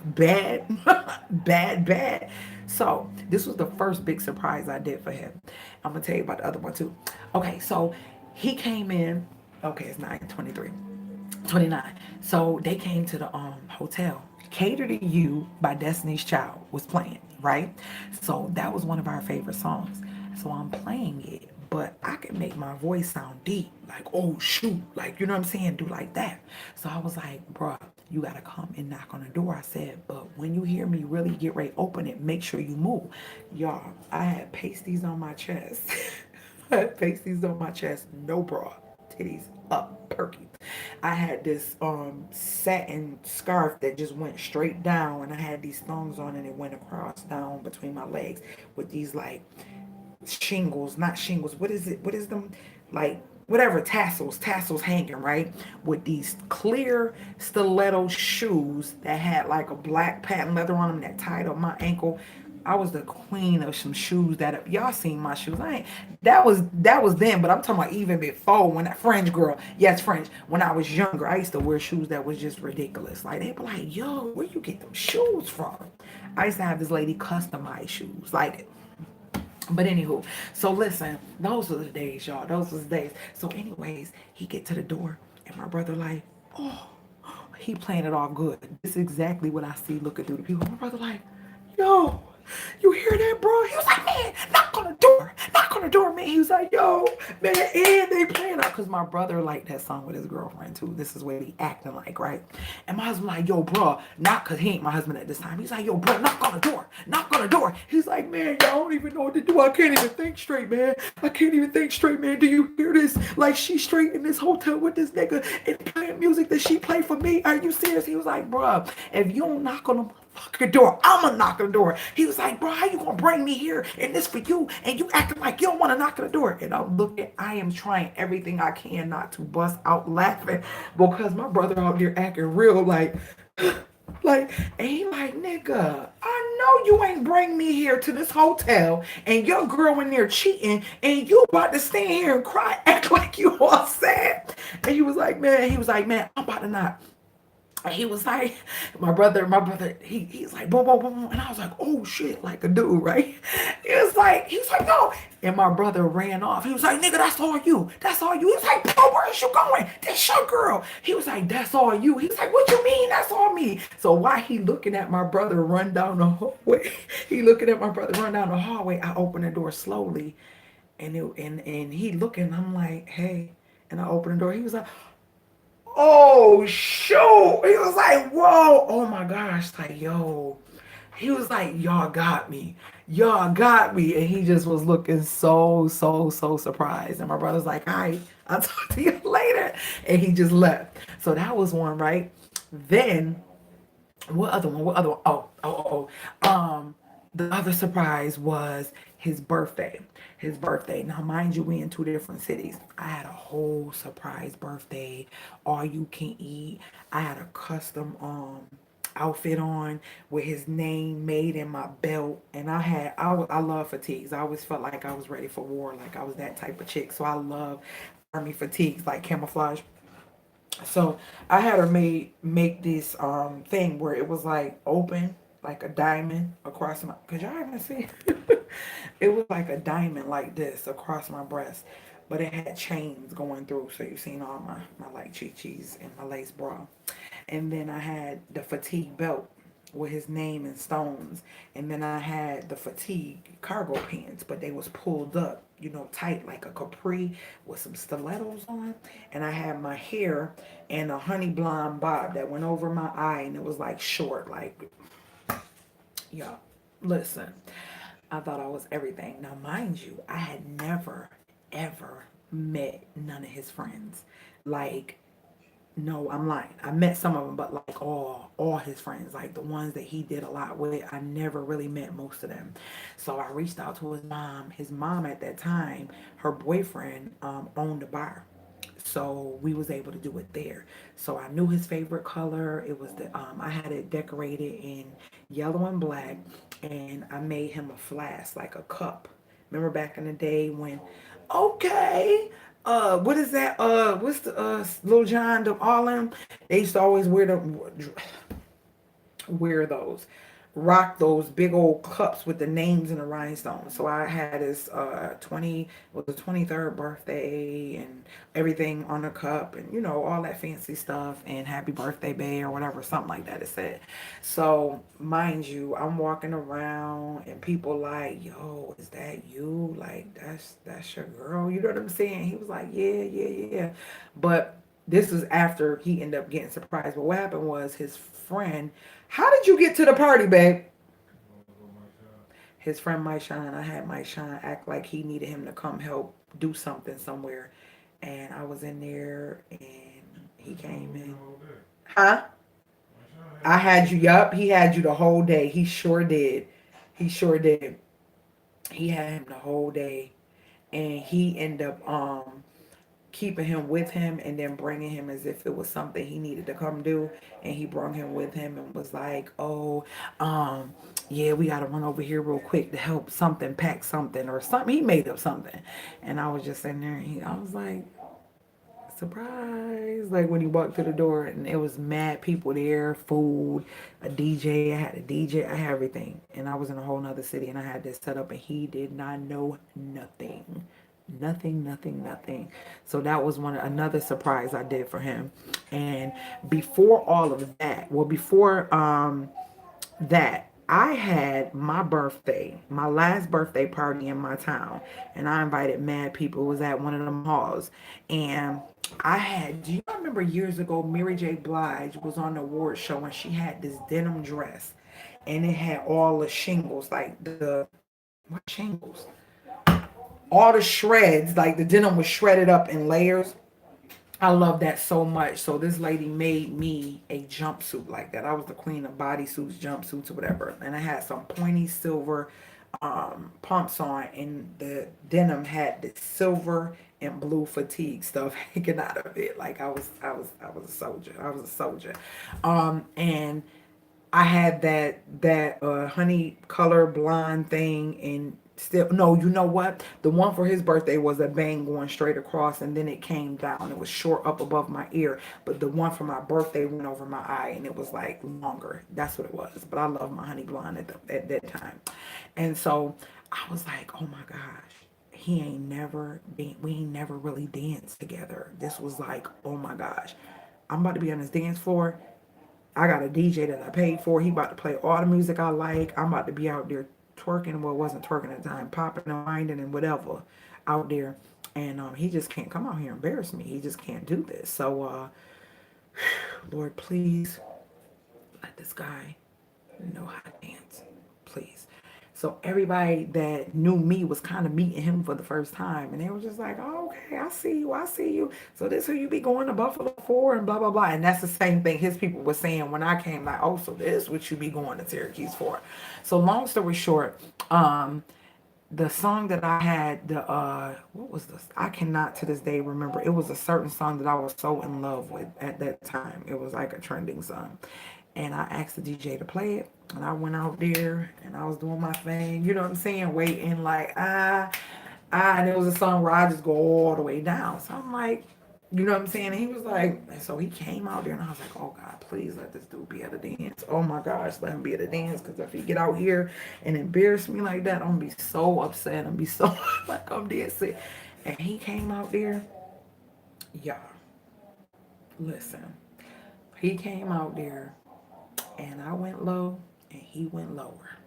bad, bad. So this was the first big surprise I did for him. I'm gonna tell you about the other one too. Okay, so he came in. Okay, it's 9:23. 29. So they came to the hotel. Cater to You by Destiny's Child was playing, right? So that was one of our favorite songs. So I'm playing it, but I can make my voice sound deep, like, oh shoot, like, you know what I'm saying? Do like that. So I was like, bruh, you gotta come and knock on the door. I said, but when you hear me really get ready, open it, make sure you move. Y'all, I had pasties on my chest. I had pasties on my chest, no bra, titties up, perky. I had this satin scarf that just went straight down, and I had these thongs on, and it went across down between my legs with these like shingles, not shingles. What is it? What is them? Like whatever, tassels hanging, right? With these clear stiletto shoes that had like a black patent leather on them that tied up my ankle. I was the queen of some shoes that y'all seen my shoes. I ain't that was then, but I'm talking about even before when that French girl, yes, French. When I was younger, I used to wear shoes that was just ridiculous. Like they be like, yo, where you get them shoes from? I used to have this lady customize shoes. Like but anywho, so listen, those were the days, y'all. Those was the days. So anyways, he get to the door and my brother like, oh, he playing it all good. This is exactly what I see looking through the people. My brother like, yo, you hear that, bro? He was like, man, knock on the door. Knock on the door, man. He was like, yo, man, and they playing out. Because my brother liked that song with his girlfriend, too. This is what he acting like, right? And my husband like, yo, bro, not because he ain't my husband at this time. He's like, yo, bro, knock on the door. Knock on the door. He's like, man, y'all don't even know what to do. I can't even think straight, man. I can't even think straight, man. Do you hear this? Like, she straight in this hotel with this nigga and playing music that she played for me. Are you serious? He was like, bro, if you don't knock on the fucking door, I'ma knock on the door. He was like, bro, how you gonna bring me here and this for you and you acting like you don't want to knock on the door? And I'm looking, I am trying everything I can not to bust out laughing because my brother out there acting real like like, and he like, nigga, I know you ain't bring me here to this hotel and your girl in there cheating and you about to stand here and cry, act like you all sad. And he was like, man, I'm about to knock. He was like, my brother, he's like, boom, boom, boom, boom. And I was like, oh shit, like a dude, right? He was like, no. And my brother ran off. He was like, nigga, that's all you. That's all you. He was like, bro, where is you going? That's your girl. He was like, that's all you. He was like, what you mean? That's all me. So while he looking at my brother run down the hallway, I open the door slowly. And he looking, I'm like, hey. And I open the door. He was like, oh shoot. He was like, whoa, oh my gosh, like yo. He was like, y'all got me. Y'all got me. And he just was looking so surprised. And my brother's like, all right, I'll talk to you later. And he just left. So that was one, right? Then what other one? What other one? The other surprise was his birthday. His birthday. Now, mind you, we in two different cities. I had a whole surprise birthday, all you can eat. I had a custom outfit on with his name made in my belt, and I love fatigues. I always felt like I was ready for war, like I was that type of chick. So I love army fatigues, like camouflage. So I had her make this thing where it was like open like a diamond across my, cause y'all even see it was like a diamond like this across my breast, but it had chains going through, so you seen all my like chi-chis and my lace bra. And then I had the fatigue belt with his name in stones. And then I had the fatigue cargo pants, but they was pulled up, you know, tight like a capri with some stilettos on. And I had my hair and a honey blonde bob that went over my eye, and it was like short, like, y'all, listen. I thought I was everything. Now, mind you, I had never, ever met none of his friends. Like, no, I'm lying. I met some of them, but like all his friends, like the ones that he did a lot with, I never really met most of them. So I reached out to his mom. His mom at that time, her boyfriend owned a bar. So we was able to do it there. So I knew his favorite color. It was the I had it decorated in yellow and black, and I made him a flask, like a cup. Remember back in the day when, okay, what is that? What's the Lil John, the all them? They used to always wear those. rock those big old cups with the names and the rhinestones. So I had his 20 was the 23rd birthday and everything on the cup and you know all that fancy stuff and happy birthday bae or whatever, something like that it said. So mind you, I'm walking around and people like, yo, is that you? Like that's your girl. You know what I'm saying? He was like, yeah, yeah, yeah. But this was after he ended up getting surprised. But what happened was his friend, how did you get to the party, babe? His friend Mike Shine, I had Mike Shine act like he needed him to come help do something somewhere. And I was in there and he came in. Huh? I had you, yup, he had you the whole day. He sure did. He sure did. He had him the whole day. And he ended up keeping him with him and then bringing him as if it was something he needed to come do, and he brought him with him and was like, oh, yeah, we got to run over here real quick to help something, pack something or something. He made up something. And I was just sitting there and I was like, surprise, like when he walked through the door and it was mad people there, food, a DJ. I had a DJ, I had everything, and I was in a whole nother city and I had this set up and he did not know nothing, nothing, nothing, nothing. So that was another surprise I did for him. And before all of that, well, before that, I had my birthday, my last birthday party in my town, and I invited mad people. It was at one of them halls, and I had. Do you remember years ago, Mary J. Blige was on the award show, and she had this denim dress, and it had all the shingles, like the what shingles? All the shreds, like the denim was shredded up in layers. I love that so much. So this lady made me a jumpsuit like that. I was the queen of bodysuits, jumpsuits, or whatever. And I had some pointy silver pumps on, and the denim had the silver and blue fatigue stuff hanging out of it. Like I was a soldier. I was a soldier. And I had that honey color blonde thing, and still no, you know what? The one for his birthday was a bang going straight across and then it came down. It was short up above my ear, but the one for my birthday went over my eye and it was like longer. That's what it was. But I love my honey blonde at that time. And so I was like, oh my gosh, we ain't never really danced together. This was like, oh my gosh, I'm about to be on this dance floor. I got a DJ that I paid for. He about to play all the music I like. I'm about to be out there twerking. Well, it wasn't twerking at the time, popping and winding and whatever out there. And he just can't come out here and embarrass me. He just can't do this. So, Lord, please let this guy know how to dance. Please. So everybody that knew me was kind of meeting him for the first time. And they were just like, oh, okay, I see you. I see you. So this who you be going to Buffalo for and blah, blah, blah. And that's the same thing his people were saying when I came, like, oh, so this what you be going to Syracuse for. So long story short, the song that I had, the what was this? I cannot to this day remember. It was a certain song that I was so in love with at that time. It was like a trending song. And I asked the DJ to play it. And I went out there and I was doing my thing, you know what I'm saying? Waiting like and it was a song where I just go all the way down. So I'm like, you know what I'm saying? And he was like, and so he came out there and I was like, oh God, please let this dude be able to dance. Oh my gosh, let him be able to dance. Because if he get out here and embarrass me like that, I'm gonna be so upset. I'm gonna be so like I'm dancing. And he came out there, y'all, listen. He came out there and I went low and he went lower.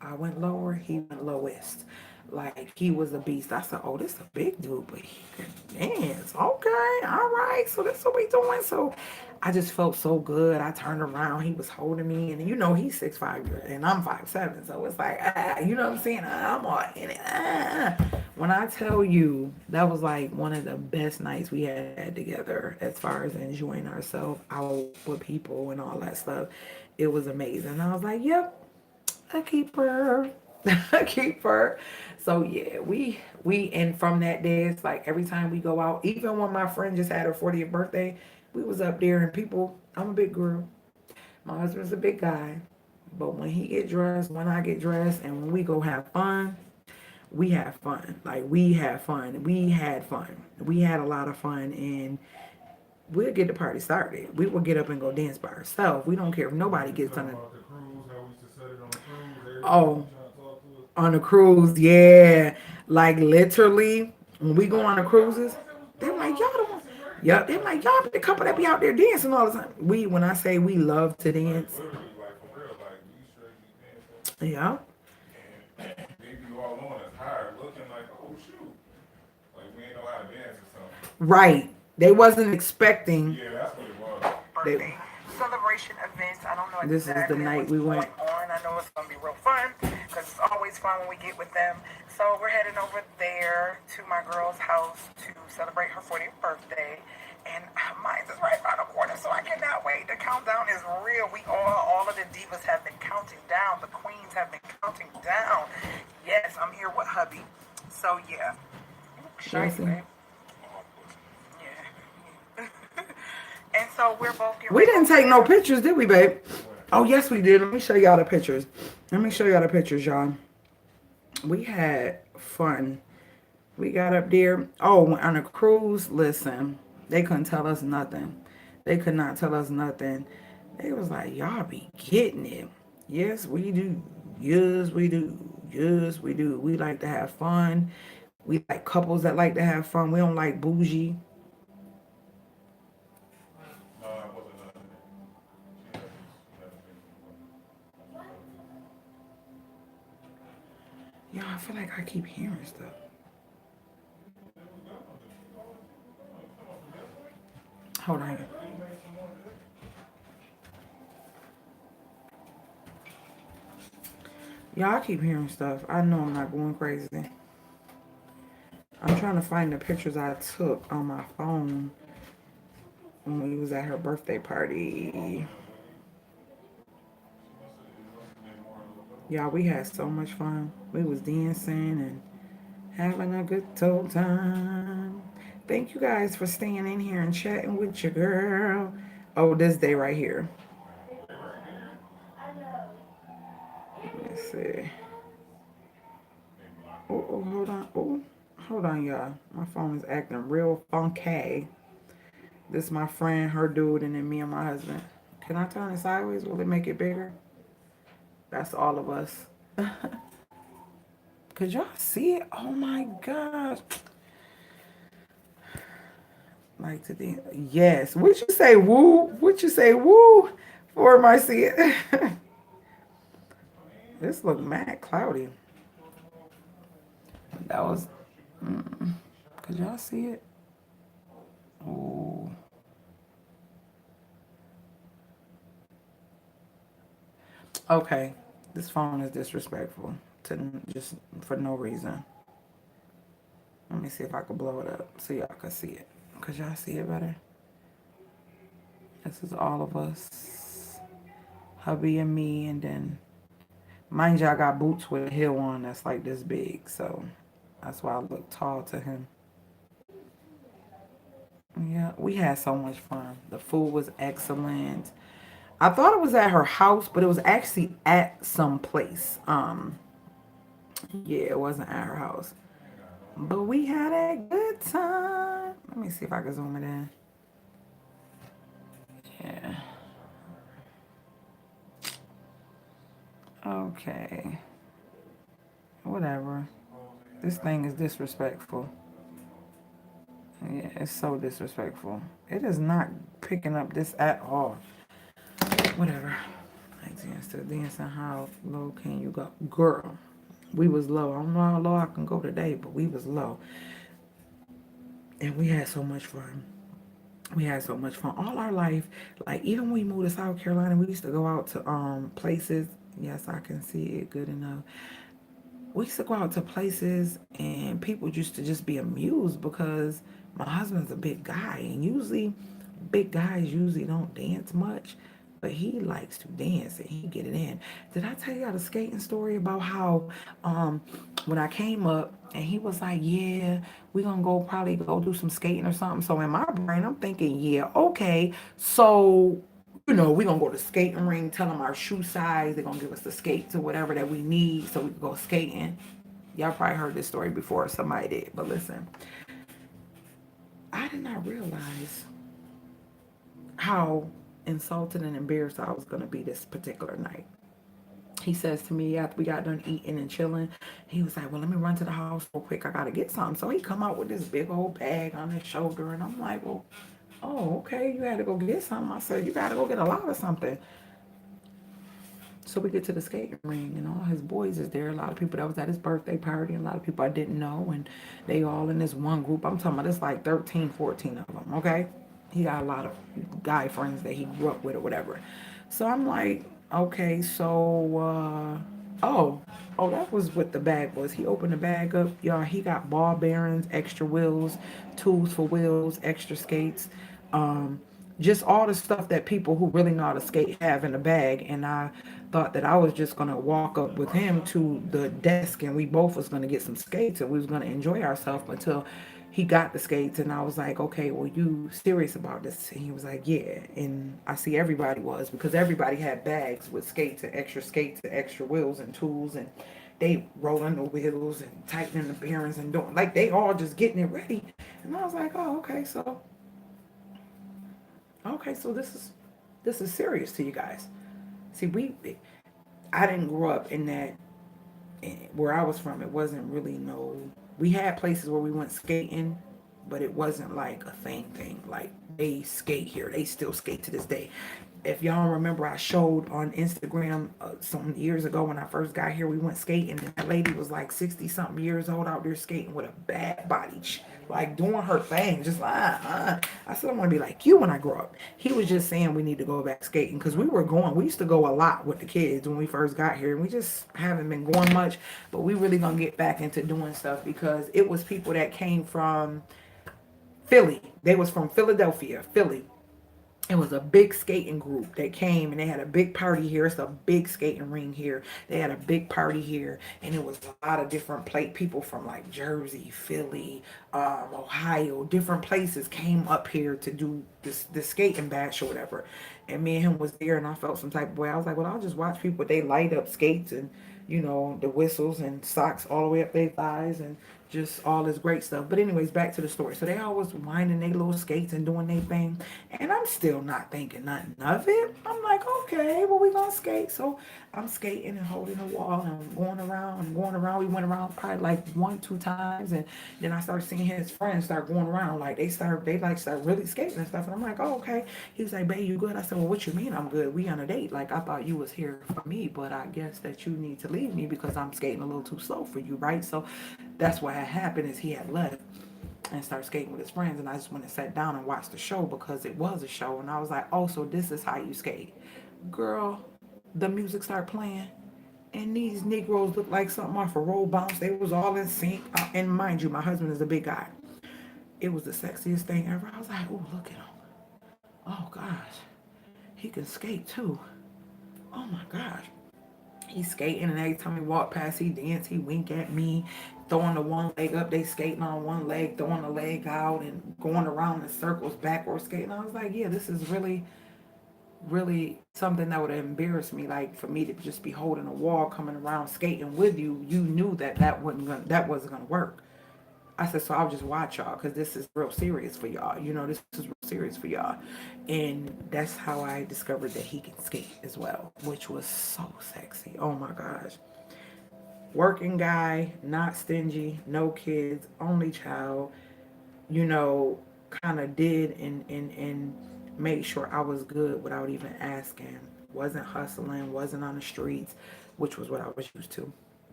I went lower, he went lowest. Like he was a beast. I said, "Oh, this is a big dude, but he can dance. Okay, all right. So that's what we doing." So I just felt so good. I turned around. He was holding me, and you know he's 6'5" and I'm 5'7", so it's like you know what I'm saying. I'm all in it. When I tell you that was like one of the best nights we had together as far as enjoying ourselves out with people and all that stuff. It was amazing. I was like, "Yep, a keeper." A keeper. So yeah, we and from that day it's like every time we go out, even when my friend just had her 40th birthday, we was up there and people, I'm a big girl, my husband's a big guy, but when he get dressed, when I get dressed, and when we go have fun, we have fun. Like we have fun. We had fun. We had a lot of fun, and we'll get the party started. We will get up and go dance by ourselves. We don't care if nobody gets on it. Oh, on a cruise, yeah. Like literally, when we go on the cruises, they're like, y'all the one. Yep, they're like, y'all the couple that be out there dancing all the time. When I say we love to dance, yeah. Right. They wasn't expecting. Birthday celebration events. I don't know exactly. This is the night we went on. I know it's gonna be real fun because it's always fun when we get with them. So we're heading over there to my girl's house to celebrate her 40th birthday, and mine is right around the corner. So I cannot wait. The countdown is real. We all of the divas have been counting down. The queens have been counting down. Yes, I'm here with hubby. So yeah, shiny, babe. And so we're both getting We didn't take no pictures, did we, babe? Oh, yes, we did. Let me show y'all the pictures. Let me show y'all the pictures, y'all. We had fun. We got up there. Oh, on a cruise, listen, they couldn't tell us nothing. They could not tell us nothing. They was like, y'all be getting it. Yes, we do. Yes, we do. Yes, we do. We like to have fun. We like couples that like to have fun. We don't like bougie. Yeah, I feel like I keep hearing stuff. Hold on. Y'all keep hearing stuff. I know I'm not going crazy. I'm trying to find the pictures I took on my phone when we was at her birthday party. Y'all, we had so much fun. We was dancing and having a good old time. Thank you guys for staying in here and chatting with your girl. Oh, this day right here. Let's see. Oh, hold on. Oh, hold on, y'all. My phone is acting real funky. This is my friend, her dude, and then me and my husband. Can I turn it sideways? Will it make it bigger? That's all of us. Could y'all see it? Oh my gosh. Like today. Yes. Would you say woo? Would you say woo? For my see it? This look mad cloudy. That was. Could y'all see it? Oh. Okay. This phone is disrespectful to just for no reason. Let me see if I can blow it up so y'all can see it. Could y'all see it better? This is all of us. Hubby and me, and then mind you, I got boots with a heel on that's like this big, so that's why I look tall to him. Yeah, we had so much fun. The food was excellent. I thought it was at her house, but it was actually at some place. Yeah, it wasn't at her house. But we had a good time. Let me see if I can zoom it in. Yeah. Okay. Whatever. This thing is disrespectful. Yeah, it's so disrespectful. It is not picking up this at all. Whatever. Still dancing. How low can you go? Girl, we was low. I don't know how low I can go today, but we was low. And we had so much fun. We had so much fun all our life. Like even when we moved to South Carolina, we used to go out to places. Yes, I can see it good enough. We used to go out to places and people used to just be amused because my husband's a big guy, and usually big guys usually don't dance much, but he likes to dance and he get it in. Did I tell y'all the skating story about how when I came up and he was like, yeah, we gonna go probably go do some skating or something. So in my brain I'm thinking, yeah, okay, so we're gonna go to skating ring, tell them our shoe size, they're gonna give us the skates or whatever that we need so we can go skating. Y'all probably heard this story before, somebody did, but listen. I did not realize how insulted and embarrassed I was gonna be this particular night. He says to me after we got done eating and chilling, he was like, well, let me run to the house real quick. I got to get something. So he come out with this big old bag on his shoulder. And I'm like, well, oh, okay. You had to go get something. I said, you got to go get a lot of something. So we get to the skating ring and all his boys is there. A lot of people that was at his birthday party. And a lot of people I didn't know. And they all in this one group. I'm talking about it's like 13, 14 of them. Okay. He got a lot of guy friends that he grew up with or whatever. So I'm like, okay, so oh, that was what the bag was. He opened the bag up, y'all. He got ball bearings, extra wheels, tools for wheels, extra skates, um, just all the stuff that people who really know how to skate have in the bag. And I thought that I was just gonna walk up with him to the desk, and we both was gonna get some skates, and we was gonna enjoy ourselves until he got the skates. And I was like, okay, well, you serious about this? And he was like, yeah. And I see everybody was, because everybody had bags with skates and extra wheels and tools, and they rolling the wheels and tightening the bearings and doing like they all just getting it ready. And I was like, oh, okay, so this is serious to you guys. See, I didn't grow up in that, where I was from. It wasn't really no, we had places where we went skating, but it wasn't like a thing. Like they skate here, they still skate to this day. If y'all remember, I showed on Instagram some years ago when I first got here, we went skating, and that lady was like 60 something years old out there skating with a bad body, like doing her thing, just like, I said, I want to be like you when I grow up. He was just saying we need to go back skating because we used to go a lot with the kids when we first got here, and we just haven't been going much, but we really gonna get back into doing stuff because it was people that came from Philly. They was from Philadelphia, Philly. It was a big skating group that came, and they had a big party here. It's a big skating ring here. They had a big party here, and it was a lot of different people from like Jersey, Philly, Ohio, different places came up here to do this skating bash or whatever. And me and him was there, and I felt some type of way. I was like, well, I'll just watch people. They light up skates and the whistles and socks all the way up their thighs and just all this great stuff. But anyways, back to the story. So they always winding their little skates and doing their thing. And I'm still not thinking nothing of it. I'm like, okay, well, we gonna skate. So I'm skating and holding the wall and going around and going around. We went around probably like 1, 2 times. And then I started seeing his friends start going around. Like start really skating and stuff. And I'm like, oh, okay. He was like, babe, you good? I said, well, what you mean I'm good? We on a date. Like, I thought you was here for me, but I guess that you need to leave me because I'm skating a little too slow for you, right? So that's what had happened is he had left and started skating with his friends, and I just went and sat down and watched the show because it was a show. And I was like, oh, so this is how you skate. Girl, the music started playing, and these Negroes looked like something off a roll bounce. They was all in sync. And mind you, my husband is a big guy. It was the sexiest thing ever. I was like, oh, look at him. Oh, gosh. He can skate, too. Oh, my gosh. He's skating, and every time he walk past, he dance, he wink at me, throwing the one leg up, they skating on one leg, throwing the leg out, and going around in circles, backward skating. I was like, yeah, this is really, really something that would embarrass me. Like for me to just be holding a wall, coming around skating with you, you knew that wasn't gonna work. I said, so I'll just watch y'all because this is real serious for y'all. This is real serious for y'all. And that's how I discovered that he can skate as well, which was so sexy. Oh my gosh. Working guy, not stingy, no kids, only child, you know, kind of did and made sure I was good without even asking. Wasn't hustling, wasn't on the streets, which was what I was used to.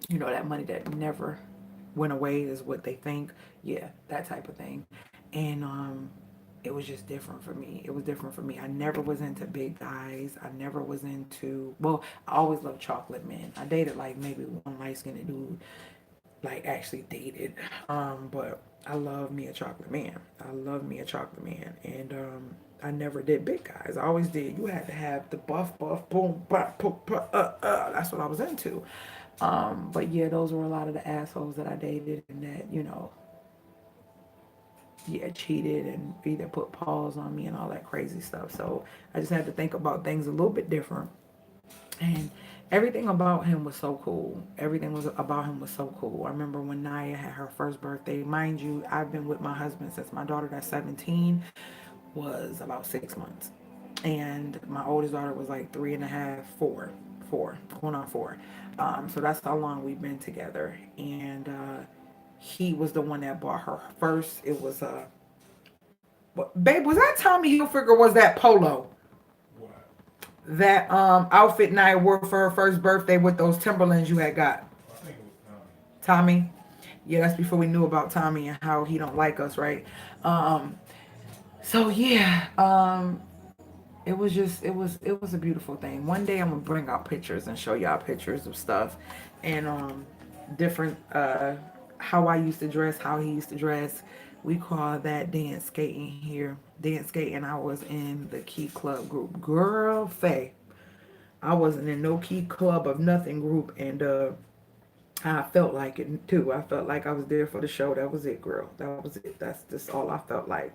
That money that never went away is what they think. Yeah, that type of thing. And it was just different for me. It was different for me. I never was into big guys. I never was into, well, I always loved chocolate men. I dated like maybe one light skinned dude, like actually dated. But I love me a chocolate man. I love me a chocolate man. And I never did big guys. I always did. You had to have the buff, boom, bop, boom, that's what I was into. But yeah, those were a lot of the assholes that I dated and that, yeah, cheated and either put paws on me and all that crazy stuff. So I just had to think about things a little bit different. And everything about him was so cool. Everything was about him was so cool. I remember when Naya had her first birthday. Mind you, I've been with my husband since my daughter that's 17 was about 6 months. And my oldest daughter was like 3 and a half, 4. 4, going on 4. So that's how long we've been together. And he was the one that bought her first. It was babe, was that Tommy Hilfiger? Was that Polo? That outfit Nia wore for her first birthday with those Timberlands you had got. I think it was Tommy. Yeah, that's before we knew about Tommy and how he don't like us, right? So yeah, it was just it was a beautiful thing. One day I'm gonna bring out pictures and show y'all pictures of stuff and different how I used to dress, how he used to dress. We call that dance skating here. Dance skating. I was in the Key Club group. Girl, Faye. I wasn't in no Key Club of nothing group, and I felt like it too. I felt like I was there for the show. That was it, girl. That was it. That's just all I felt like,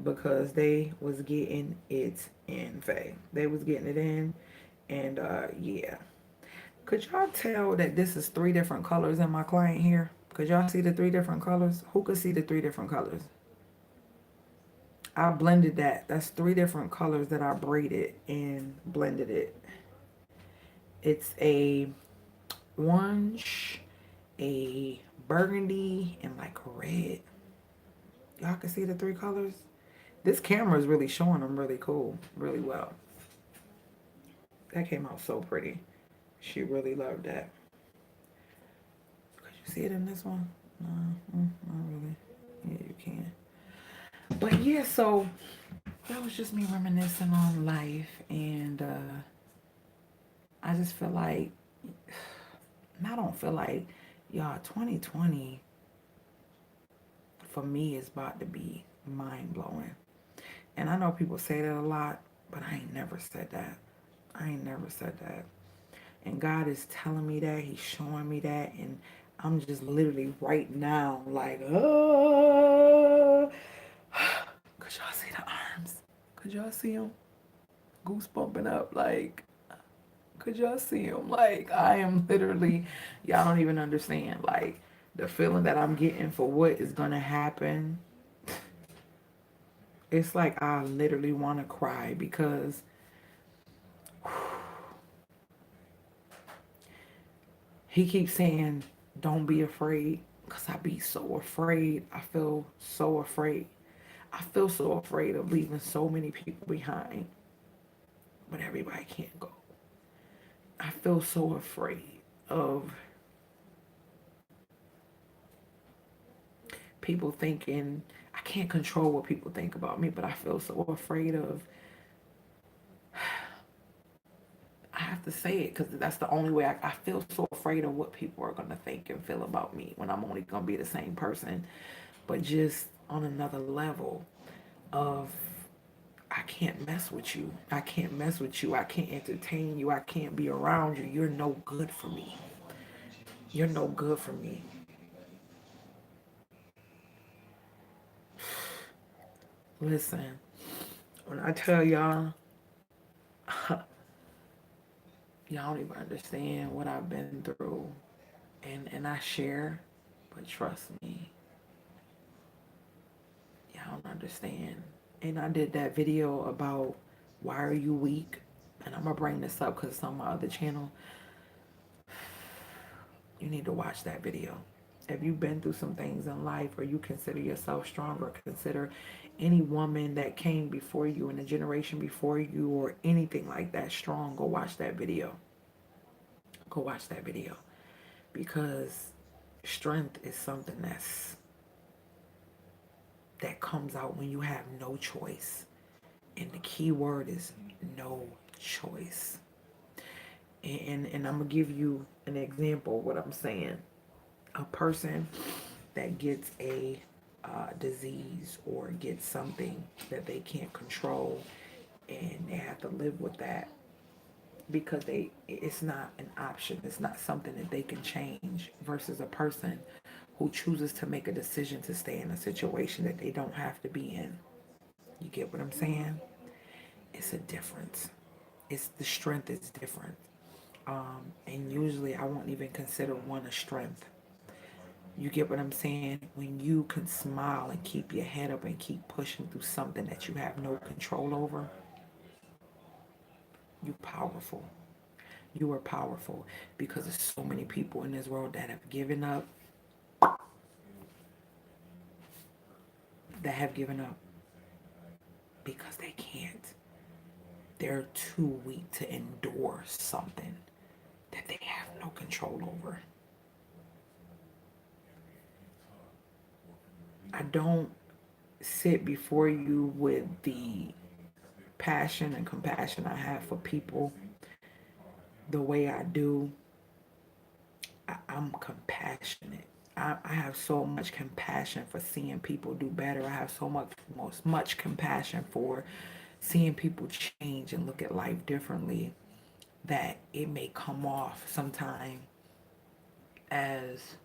because they was getting it in, Faye. They was getting it in, and yeah. Could y'all tell that this is 3 different colors in my client here? Could y'all see the 3 different colors? Who could see the 3 different colors? I blended that. That's 3 different colors that I braided and blended it. It's a orange, a burgundy, and like a red. Y'all can see the 3 colors? This camera is really showing them really cool, really well. That came out so pretty. She really loved that. Could you see it in this one? No, not really. Yeah, you can. But yeah, so that was just me reminiscing on life, and I just feel like, I don't feel like, y'all, 2020 for me is about to be mind blowing. And I know people say that a lot, but I ain't never said that. I ain't never said that. And God is telling me that. He's showing me that. And I'm just literally right now like, oh. Could y'all see the arms? Could y'all see them? Goose bumping up. Like, could y'all see them? Like, I am literally, y'all don't even understand. Like, the feeling that I'm getting for what is going to happen. It's like I literally want to cry, because he keeps saying, don't be afraid, because I be so afraid. I feel so afraid. I feel so afraid of leaving so many people behind, but everybody can't go. I feel so afraid of people thinking, I can't control what people think about me, but I feel so afraid of, I have to say it because that's the only way. I feel so afraid of what people are going to think and feel about me when I'm only going to be the same person, but just on another level of, I can't mess with you. I can't mess with you. I can't entertain you. I can't be around you. You're no good for me. You're no good for me. Listen, when I tell y'all, y'all don't even understand what I've been through. And I share, but trust me, y'all don't understand. And I did that video about why are you weak? And I'm going to bring this up because it's on my other channel. You need to watch that video. If you've been through some things in life, or you consider yourself strong, or consider any woman that came before you in a generation before you or anything like that strong, go watch that video. Go watch that video. Because strength is something that comes out when you have no choice. And the key word is no choice. And I'm going to give you an example of what I'm saying. A person that gets a disease or gets something that they can't control, and they have to live with that because it's not an option. It's not something that they can change, versus a person who chooses to make a decision to stay in a situation that they don't have to be in. You get what I'm saying? It's a difference. It's the strength is different. And usually I won't even consider one a strength. You get what I'm saying? When you can smile and keep your head up and keep pushing through something that you have no control over, you're powerful. You are powerful, because there's so many people in this world that have given up, because they can't. They're too weak to endure something that they have no control over. I don't sit before you with the passion and compassion I have for people the way I do. I'm compassionate. I have so much compassion for seeing people do better. I have so much compassion for seeing people change and look at life differently, that it may come off sometime as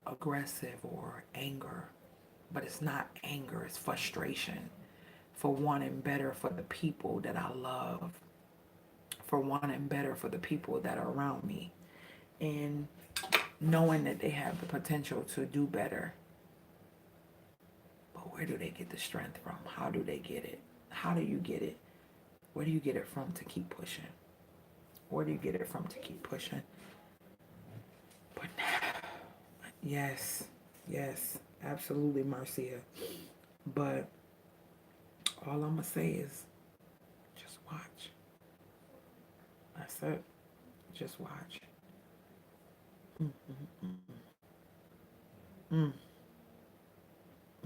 aggressive or anger, but it's not anger, it's frustration for wanting better for the people that I love, for wanting better for the people that are around me, and knowing that they have the potential to do better. But where do they get the strength from? How do they get it? How do you get it? Where do you get it from to keep pushing? Where do you get it from to keep pushing? But yes, absolutely, Marcia. But all I'm going to say is just watch. That's it. Just watch.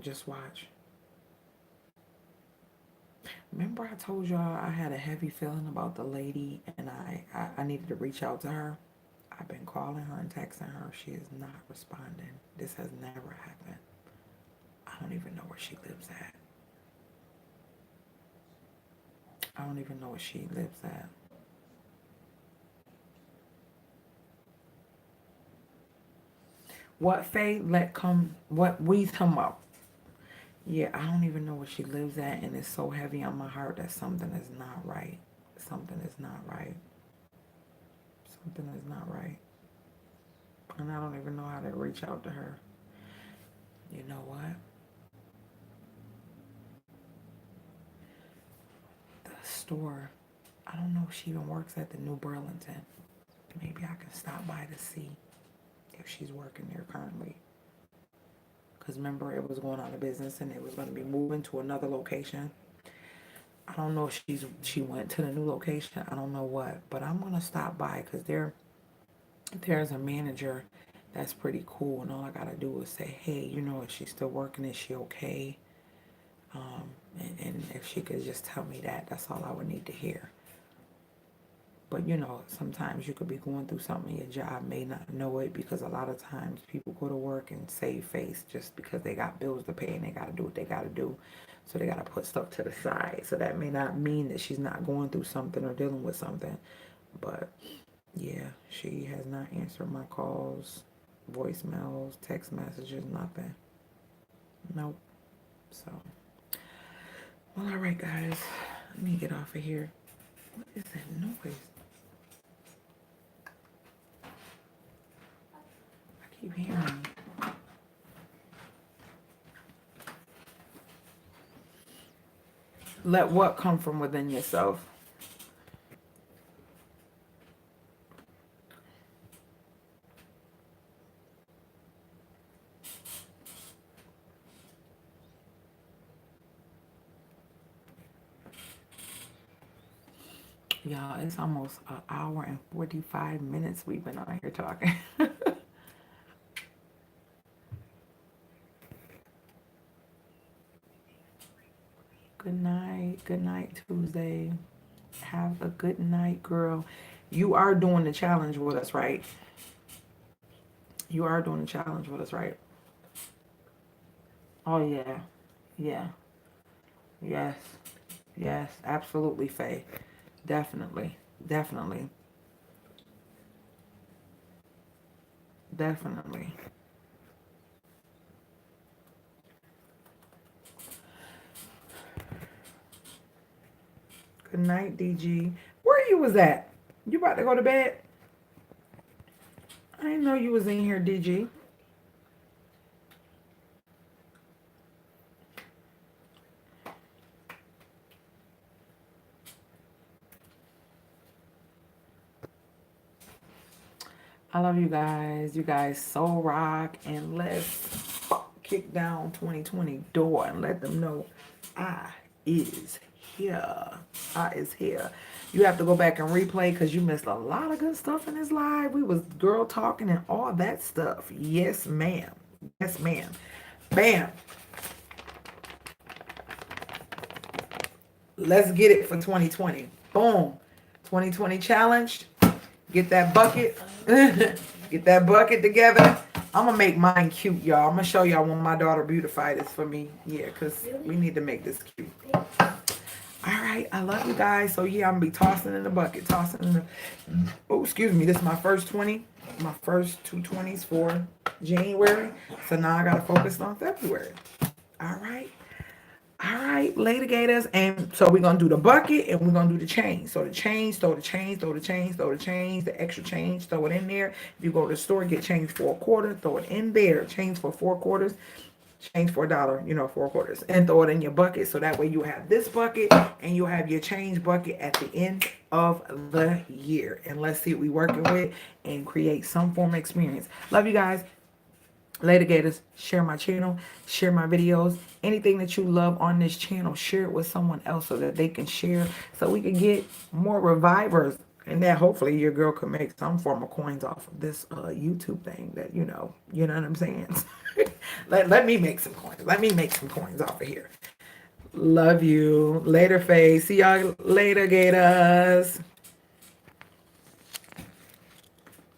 Just watch. Remember I told y'all I had a heavy feeling about the lady, and I needed to reach out to her? I've been calling her and texting her. She is not responding. This has never happened. I don't even know where she lives at. I don't even know where she lives at. What Faye what we talking about? Yeah, I don't even know where she lives at, and it's so heavy on my heart that something is not right. Something is not right. Something is not right. And I don't even know how to reach out to her. You know what? The store, I don't know if she even works at the New Burlington. Maybe I can stop by to see if she's working there currently. Because remember, it was going out of business and it was going to be moving to another location. I don't know if she went to the new location. I don't know what. But I'm going to stop by, because there's a manager that's pretty cool. And all I got to do is say, hey, is she still working? Is she okay? And if she could just tell me that, that's all I would need to hear. But sometimes you could be going through something, your job may not know it, because a lot of times people go to work and save face just because they got bills to pay and they got to do what they got to do. So they got to put stuff to the side. So that may not mean that she's not going through something or dealing with something. But yeah, she has not answered my calls, voicemails, text messages, nothing. Nope. So, well, all right, guys. Let me get off of here. What is that noise? I keep hearing. Let what come from within yourself? Y'all, it's almost an hour and 45 minutes we've been on here talking. Good night. Good night, Tuesday. Have a good night, girl. You are doing the challenge with us, right? You are doing the challenge with us, right? Oh, yeah. Yeah. Yes. Yes. Absolutely, Faye. Definitely. Definitely. Definitely. Good night, DG. Where you was at? You about to go to bed? I didn't know you was in here, DG. I love you guys. You guys so rock. And let's kick down 2020 door and let them know I is here. I is here. You have to go back and replay because you missed a lot of good stuff in this live. We was girl talking and all that stuff. Yes, ma'am. Yes, ma'am. Bam. Let's get it for 2020. Boom. 2020 challenge. Get that bucket. Get that bucket together. I'm going to make mine cute, y'all. I'm going to show y'all when my daughter beautified this for me. Yeah, because we need to make this cute. All right. I love you guys. So, yeah, I'm going to be tossing in the bucket. Tossing in the... Oh, excuse me. This is my first 20. My first 2 20s for January. So now I got to focus on February. All right. All right, later gators. And so we're going to do the bucket and we're going to do the change. So the change, throw the change, throw the change, throw the change, the extra change, throw it in there. If you go to the store, get change for a quarter, throw it in there. Change for 4 quarters, change for $1, 4 quarters. And throw it in your bucket. So that way you have this bucket and you have your change bucket at the end of the year. And let's see what we're working with and create some form of experience. Love you guys. Later gators, share my channel, share my videos, anything that you love on this channel, share it with someone else so that they can share, so we can get more revivers, and that hopefully your girl can make some form of coins off of this YouTube thing that you know what I'm saying. let me make some coins. Let me make some coins off of here. Love you. Later, Faye. See y'all later, gators.